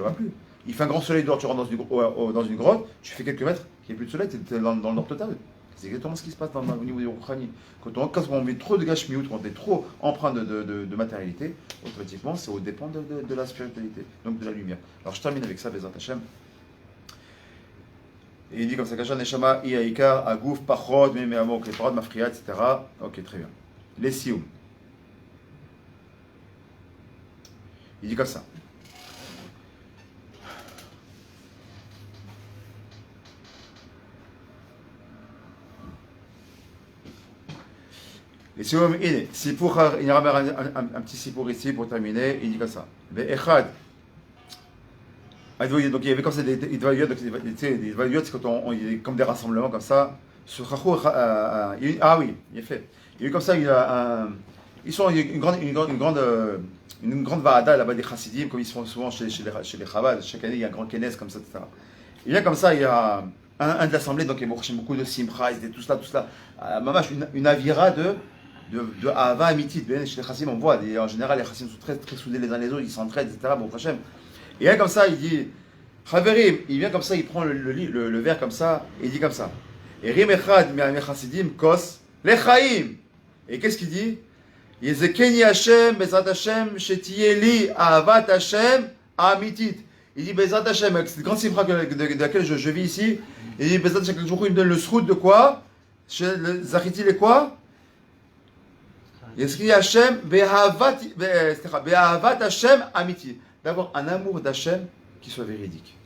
vois plus. Il fait un grand soleil dehors, tu rentres dans une grotte, tu fais quelques mètres, il n'y a plus de soleil, tu es dans le nord total. C'est exactement ce qui se passe au niveau du Rouhani. Quand on met trop de gashmiout, quand on est trop empreint de matérialité, automatiquement, c'est au dépend de la spiritualité, donc de la lumière. Alors je termine avec ça, Bezat Hashem. Et il dit comme ça, Kashan Neshama, Iaïkar, Agouf, Pachod, Memeamok, les paroles Mafriya, etc. Ok, très bien. Les Sioum. Il dit comme ça. Les Sioum, il est. Sipour, il y aura un petit Sipour ici pour terminer. Il dit comme ça. Ve'echad. Donc il y avait comme ça des Idvaïot, des Idvaïot, c'est quand il y a comme des rassemblements comme ça. Ah oui, il est fait. Il y a eu comme ça, il y a ils sont une grande vaada là-bas des chassidim, comme ils sont souvent chez les Chabad. Chaque année il y a un grand kenes comme ça, etc. Il y a comme ça, il y a un de l'assemblée, donc il y a beaucoup de simcha, et tout cela. Mamash, une avira de Ahava Amitit. Chez les chassidim, on voit, en général les chassidim sont très, très soudés les uns les autres, ils s'entraident, etc. Bon, Hachem. Et là, comme ça, il dit, Chaverim, il vient comme ça, il prend le verre comme ça, et il dit comme ça. Et Rim Echad, Chasidim, Kos, Lechaim. Et qu'est-ce qu'il dit? Yezekeni Hashem, Bezat Hashem, Shetieli, Ahavat Hashem, Amitit. Il dit, Bezat Hashem, avec cette grande simcha de laquelle je vis ici, il dit, Bezat Hashem, il me donne le srout de quoi? Zachiti, les quoi? Yezekeni Hashem, Behavat Hashem, Amitit. D'avoir un amour d'Hachem qui soit véridique.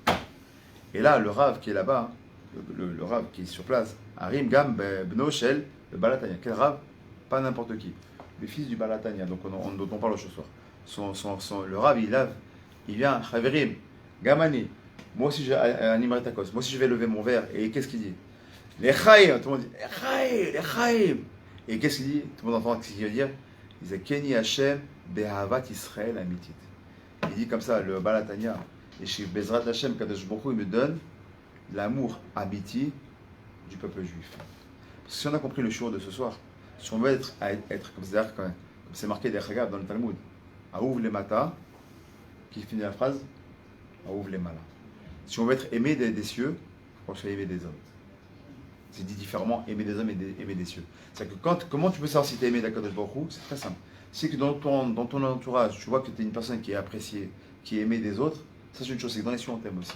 Et là, le Rav qui est là-bas, le Rav qui est sur place, Harim Gam Bno Shel, le Balatania. Quel Rav? Pas n'importe qui. Le fils du Balatania, donc dont on parle ce soir. Le Rav, il vient, Chaverim, Gamani. Moi aussi, j'ai animé ta cause. Moi aussi, je vais lever mon verre. Et qu'est-ce qu'il dit? Les Chaim. Tout le monde dit, les Chaim. Et qu'est-ce qu'il dit? Tout le monde entend ce qu'il veut dire. Il dit, Keni Hashem, Behavat Israël, Amitit. Il dit comme ça, le Balatania, et chez Bezrat Hashem, Kadosh Baruch Hu, il me donne l'amour amiti du peuple juif. Parce que si on a compris le shiur de ce soir, si on veut être comme c'est marqué derrière dans le Talmud, Aouv les mata, qui finit la phrase, Aouv les mala. Si on veut être aimé des cieux, on se fait aimer des hommes. C'est dit différemment, aimer des hommes et aimer des cieux. C'est-à-dire que comment tu peux savoir si tu es aimé d'Akadosh Baruch Hu? C'est très simple. C'est que dans ton entourage, tu vois que tu es une personne qui est appréciée, qui est aimée des autres, ça c'est une chose, c'est que dans les cieux on t'aime aussi.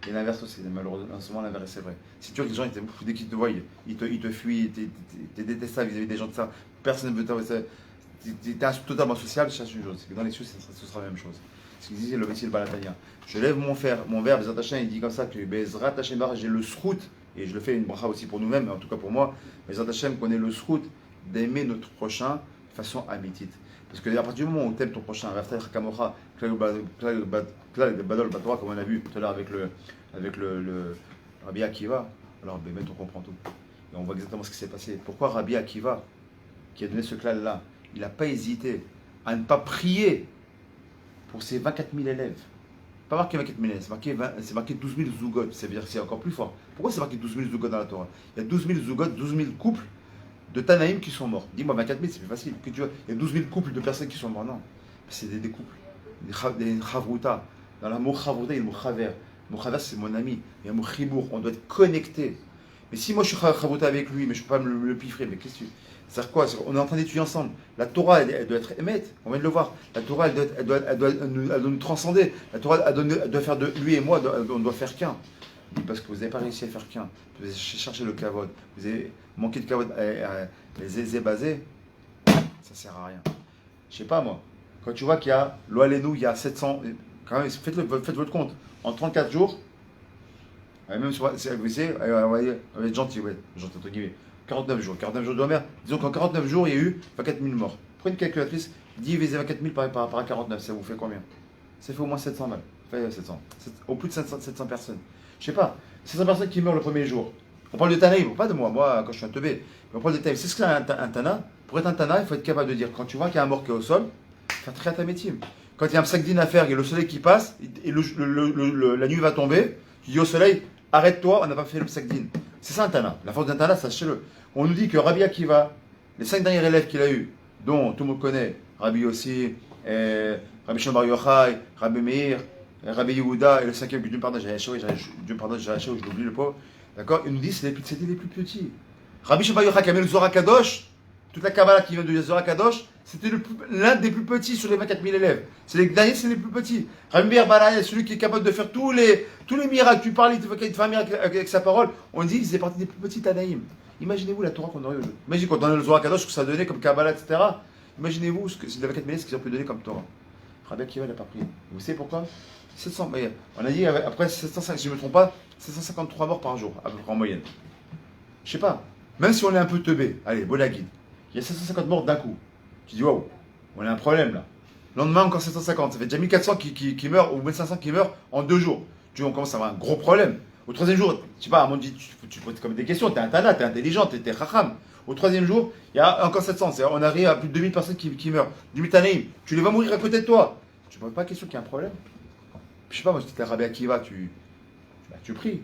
Et l'inverse aussi, malheureusement souvent l'inverse c'est vrai. Si tu vois que les gens ils t'aiment, dès qu'ils te voient, ils te fuient, tu es détestable vis-à-vis des gens de ça, personne ne veut t'avoir, tu es totalement sociable, ça c'est une chose. C'est que dans les cieux ce sera la même chose. Ce qu'il disait le Messie le Balatania. Je lève mon verre, Bezrat Hashem, il dit comme ça que Bezrat Hashem, j'ai le srout, et je le fais une bracha aussi pour nous-mêmes, mais en tout cas pour moi, Bezrat Hashem connaît le srout d'aimer notre prochain façon amitite. Parce que à partir du moment où tu aimes ton prochain, comme on a vu tout à l'heure avec le Rabbi Akiva, alors ben, on comprend tout. Et on voit exactement ce qui s'est passé. Pourquoi Rabbi Akiva, qui a donné ce klal-là, il n'a pas hésité à ne pas prier pour ses 24 000 élèves. Pas marqué 24 000 élèves, c'est marqué 12 000 zougot, c'est encore plus fort. Pourquoi c'est marqué 12 000 zougot dans la Torah? Il y a 12 000 zougot, 12 000 couples de Tanaïm qui sont morts. Dis-moi 24 000, c'est plus facile. Que tu vois, il y a 12 000 couples de personnes qui sont morts. Non, c'est des couples, des chavruta. Dans l'amour chavruta, il y a le mot chaver. Le mot chaver, c'est mon ami. Il y a le mot chibour. On doit être connecté. Mais si moi je suis chavruta avec lui, mais je ne peux pas me le piffrer, mais qu'est-ce que tu... C'est-à-dire quoi? On est en train d'étudier ensemble. La Torah, elle doit être émette. On vient de le voir. La Torah, elle doit nous transcender. La Torah, elle doit faire de lui et moi, on doit faire qu'un. Parce que vous n'avez pas réussi à faire qu'un. Vous avez cherché le kavod. Vous avez manqué de kavod. Les aisés basés, ça ne sert à rien. Je sais pas moi. Quand tu vois qu'il y a l'Oalenou, il y a 700. Quand même, faites votre compte. En 34 jours, même si vous savez, on va être gentil, gentil entre guillemets. 49 jours. 49 jours de la mer. Disons qu'en 49 jours, il y a eu 24 000 morts. Prenez une calculatrice, divisez 24 000 par 49, ça vous fait combien? Ça fait au moins 700 balles. Enfin, 700. Au plus de 700 personnes. Je sais pas. 700 personnes qui meurent le premier jour. On parle de Tanaïm, pas de moi. Moi, quand je suis un teubé. On parle de Tanaïm. C'est ce qu'est un Tana. Pour être un Tana, il faut être capable de dire, quand tu vois qu'il y a un mort qui est au sol, faire très ta métier. quand il y a un psak-din à faire, il y a le soleil qui passe, et la nuit va tomber, tu dis au soleil, arrête-toi, on n'a pas fait le psak-din. C'est ça un Tana. La force d'un Tana, sachez-le. On nous dit que Rabbi Akiva, les 5 derniers élèves qu'il a eu, dont tout le monde connaît, Rabbi Yossi, Rabbi Shimon Bar Yochai, Rabbi Meir, Rabbi Yehuda, et le 5e que Dieu me pardonne, je l'oublie le pauvre. D'accord? Il nous dit que c'était les plus petits. Rabbi Shimon Bar Yochai qui a mis le Zohar Kadosh, toute la Kabbalah qui vient du Zohar Kadosh, c'était l'un des plus petits sur les 24 000 élèves. C'est les derniers, c'est les plus petits. Rabbi Meir Balaï, celui qui est capable de faire tous les miracles. Tu parles, il te fait un miracle avec sa parole. On dit qu'il faisait partie des plus petits Tanaïm. Imaginez-vous la Torah qu'on aurait aujourd'hui. Imaginez quand on a le Zohar Kadosh, ce que ça donnait comme Kabbalah, etc. Imaginez-vous ce que c'est les 24 000 élèves, ce qu'ils ont pu donner comme Torah. Rabbi Akiva n'a pas pris. Vous savez pourquoi? 700, on a dit après 750, si je ne me trompe pas, 753 morts par jour, à peu près en moyenne. Je sais pas. Même si on est un peu teubé, allez, Bonaguide, il y a 750 morts d'un coup. Tu dis waouh, on a un problème là. Le lendemain encore 750, ça fait déjà 1400 qui meurent ou 1500 qui meurent en 2 jours. Tu vois, on commence à avoir un gros problème. Au 3e jour, je sais pas, à mon avis, tu poses comme des questions, t'es un Tana, t'es intelligent, t'es Chacham. Au 3e jour, il y a encore 700. On arrive à plus de 2000 personnes qui meurent. 2000 Tanaïm. Tu les vas mourir à côté de toi. Tu ne poses pas la question qu'il y a un problème. Je sais pas, moi, si tu es Rabbi Akiva, tu pries.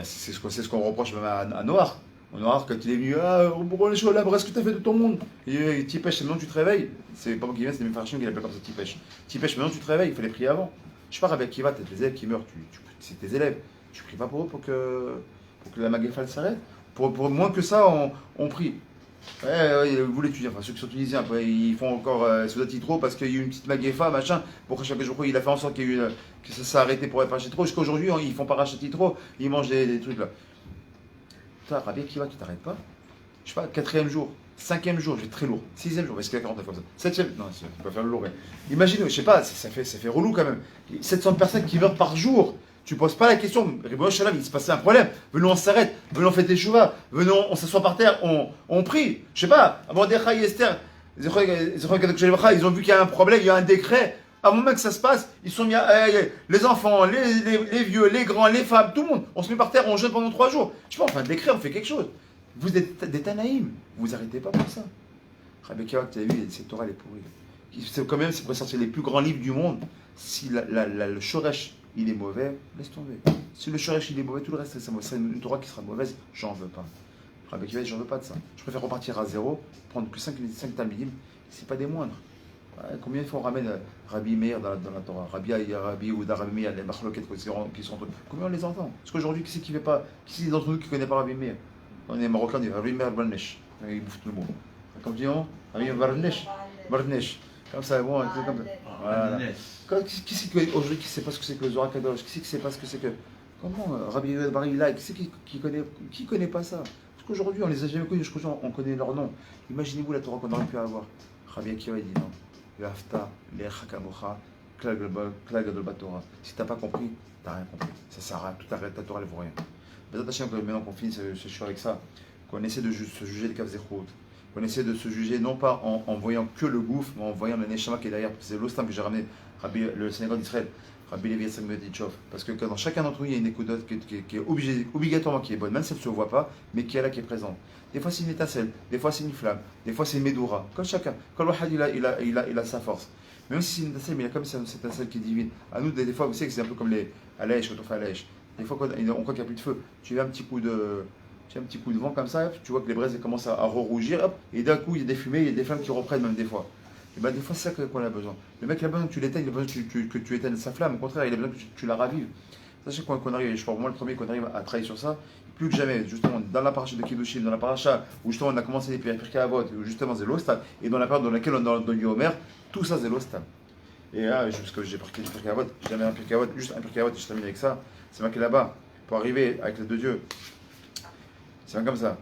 C'est ce qu'on reproche même à Noir. Au Noir, quand il est venu, pourquoi les choses là, qu'est-ce que tu as fait de ton monde? Et Tipèche, c'est maintenant que tu te réveilles. C'est pas moi qui viens, c'est mes frères qui l'appellent comme ça, Tipèche. Tipèche, maintenant que tu te réveilles, il fallait prier avant. Je sais pas, Rabbi Akiva, tu as des élèves qui meurent, c'est tes élèves. Tu pries pas pour eux pour que la Magéfa s'arrête. Pour moins que ça, on prie. Vous l'étudiez, enfin ceux qui sont tunisiens, après, ils font encore Soudati trop parce qu'il y a eu une petite Magéfa, machin. Pour chaque jour, il a fait en sorte que ça s'est arrêté pour paracher trop. Jusqu'à aujourd'hui, ils font paracher trop, ils mangent des trucs là. Toi, Rabbi Akiva, tu t'arrêtes pas? Je sais pas, 4e jour, 5e jour, je vais être très lourd. 6e jour, parce qu'il y a 49 comme ça. 7e, non, tu peux pas faire le lourd. Mais imaginez, je sais pas, ça fait relou quand même. 700 personnes qui meurent par jour. Tu poses pas la question, Ribono Shalom, il se passait un problème. Venons, on s'arrête. Venons, on fait des chouvas. Venons, on s'assoit par terre, on prie. Je sais pas, Mordechai et Esther, ils ont vu qu'il y a un problème, il y a un décret. Avant même que ça se passe, ils sont mis les enfants, les vieux, les grands, les femmes, tout le monde. On se met par terre, on jeûne pendant 3 jours. Je sais pas, on fait un décret, on fait quelque chose. Vous êtes des Tanaïm, vous arrêtez pas pour ça. Rabbi Akiva, tu as vu, cette Torah, elle est pourrie. C'est quand même, c'est pour sortir les plus grands livres du monde. Si le Shoresh, il est mauvais, laisse tomber. Si le Shoresh, il est mauvais, tout le reste, c'est une Torah qui sera mauvaise, j'en veux pas. Rabbi Akiva, j'en veux pas de ça. Je préfère repartir à zéro, prendre que 5 Talmidim, c'est pas des moindres. Combien de fois on ramène Rabbi Meir dans la Torah, Rabbi Yehuda, Rabbi Meir, les machloket qui sont entre eux. Combien on les entend? Parce qu'aujourd'hui, qui c'est pas, qui c'est d'entre nous qui ne connaît pas Rabbi Meir? On est marocain, on dit Rabbi Meir Barnesh. Il bouffe tout le monde. Comme dit on, Rabbi Barnesh. Barnesh. Comme ça, bon, comme ça. Voilà. Qui c'est qu'aujourd'hui qui ne sait pas ce que c'est que le Zohar Kadosh? Qui c'est qui ne sait pas ce que c'est que. Comment Rabbi Yehuda Bar Ilai, qui c'est qui connaît pas ça? Parce qu'aujourd'hui, on les a jamais connus, je crois qu'on connaît leur nom. Imaginez-vous la Torah qu'on aurait pu avoir. Rabbi Akiva, il dit non. Si t'as pas compris, t'as rien compris. Ça sert à tout arrête, ta Torah elle vaut rien. Maintenant qu'on finit ce show avec ça, qu'on essaie de se juger les Kavzechot, qu'on essaie de se juger non pas en voyant que le gouffre, mais en voyant le Neshama qui est derrière. C'est l'ostam que j'ai ramené, le Sénégal d'Israël, Rabbi Levi Yitzhak Medichov. Parce que dans chacun d'entre nous, il y a une écoute qui est obligatoirement qui est bonne, même si elle ne se voit pas, mais qui est là, qui est présente. Des fois c'est une étincelle, des fois c'est une flamme, des fois c'est une médoura. Comme chacun, comme le Wahad il a sa force. Même si c'est une étincelle, mais il y a comme cette étincelle qui est divine. À nous, des fois, vous savez que c'est un peu comme les Alèche, quand on fait Alèche. Des fois, quand on croit qu'il n'y a plus de feu, tu as un petit coup de vent comme ça, tu vois que les braises commencent à rougir, hop, et d'un coup il y a des fumées, il y a des flammes qui reprennent même des fois. Et ben des fois c'est ça qu'on a besoin. Le mec il a besoin que tu l'éteignes, il a besoin que tu éteignes sa flamme, au contraire, il a besoin que tu la ravives. Sachez qu'on arrive, je pense moi le premier qu'on arrive à travailler sur ça, plus que jamais, justement dans la paracha de Kiddushim, dans la paracha où justement on a commencé les Pirkei Avot, où justement c'est l'ostam, et dans la période dans laquelle on est dans Yomer, tout ça c'est l'ostam. Et là, parce que j'ai pris Pirkei Avot, j'ai jamais un Pirkei Avot, juste un Pirkei Avot, je termine avec ça, c'est marqué là-bas, pour arriver avec les deux dieux. C'est comme ça.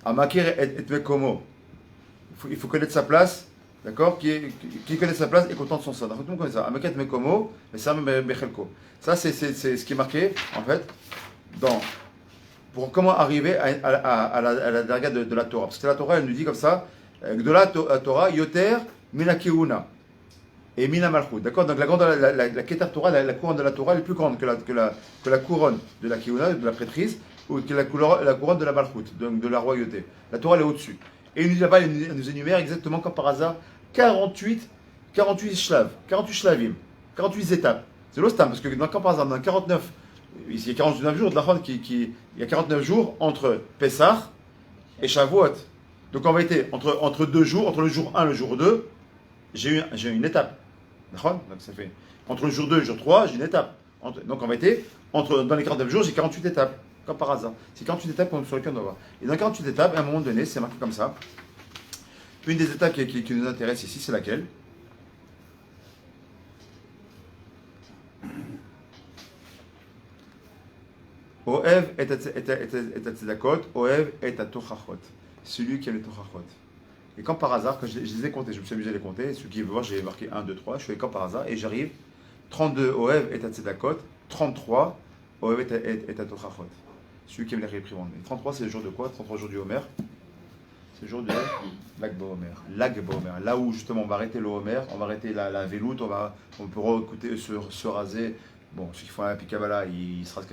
Amakir et Mekomo. Il faut connaître sa place, d'accord? Qui connaît sa place et content de son sort. Tout le monde connaît ça. Amakir et Mekomo, mais ça, Bechelko. Ça, c'est ce qui est marqué, en fait, pour comment arriver à la darga de la Torah. Parce que la Torah, elle nous dit comme ça, de la Torah, Yoter, Minakeuna. Et Mina Malchut, d'accord? Donc la Keter Torah, la couronne de la Torah, elle est plus grande que la couronne de la Keuna, de la prêtrise, ou que la couronne de la Malchut, donc de la royauté. La Torah, elle est au-dessus. Et il nous dit là-bas, elle nous énumère exactement comme par hasard 48 48 shlav, 48 shlavim, 48 étapes. C'est l'ostam, parce que quand par exemple, dans 49, il y a 49 jours, de la fin, il y a 49 jours entre Pessah et Shavuot. Donc en vérité, entre deux jours, entre le jour 1 et le jour 2, j'ai une étape. Donc ça fait, entre le jour 2 et le jour 3, j'ai une étape. Donc en vérité, dans les 49 jours, j'ai 48 étapes, comme par hasard. C'est 48 étapes sur lesquelles on doit voir. Et dans 48 étapes, à un moment donné, c'est marqué comme ça. Une des étapes qui nous intéresse ici, c'est laquelle? Oev et Tzedakot, Oev et Tochachot. Celui qui aime les Tochachot. Et quand par hasard, quand je les ai comptés, je me suis amusé à les compter, celui qui veut voir, j'ai marqué 1, 2, 3, je fais quand par hasard, et j'arrive 32 Oev et Tzedakot, 33 Oev et Tochachot. Celui qui aime les réprimandes. Et 33, c'est le jour de quoi? 33 jours du Homer. C'est le jour de l'Agba Homer. L'Agba Homer. Là où justement on va arrêter le Homer, on va arrêter la veloute, on peut réécouter, se raser. Bon, ceux qui font un Pikabala, ils se rasent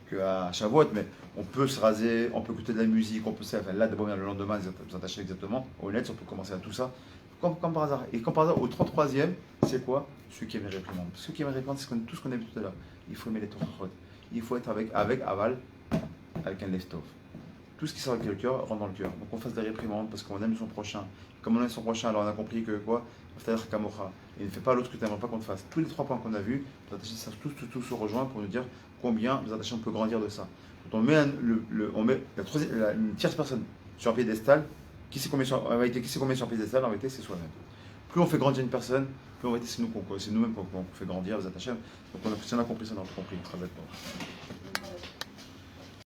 qu'à Shavuot, mais on peut se raser, on peut écouter de la musique, on peut se faire là d'abord le lendemain, vous attachez exactement. Au net, on peut commencer à tout ça. Comme par hasard. Et comme par hasard, au 33e, c'est quoi? Celui qui aime les réprimandes. Celui qui aime les réprimandes, c'est tout ce qu'on a vu tout à l'heure. Il faut aimer les Torahot. Il faut être avec aval, avec un leftov. Tout ce qui sort avec le cœur rentre dans le cœur. Donc on fasse des réprimandes parce qu'on aime son prochain. Comme on aime son prochain, alors on a compris que quoi? C'est-à-dire Kamocha. Et ne fais pas l'autre que tu n'aimerais pas qu'on te fasse. Tous les 3 points qu'on a vus, les attachés savent tous se rejoindre pour nous dire combien les attachés on peut grandir de ça. Quand on met, une tierce personne sur un piédestal, qui c'est combien sur un piédestal? En vérité, c'est soi-même. Plus on fait grandir une personne, plus en vérité c'est nous-mêmes qu'on fait grandir les attachés. Donc si on a compris ça, on a compris. Très bête.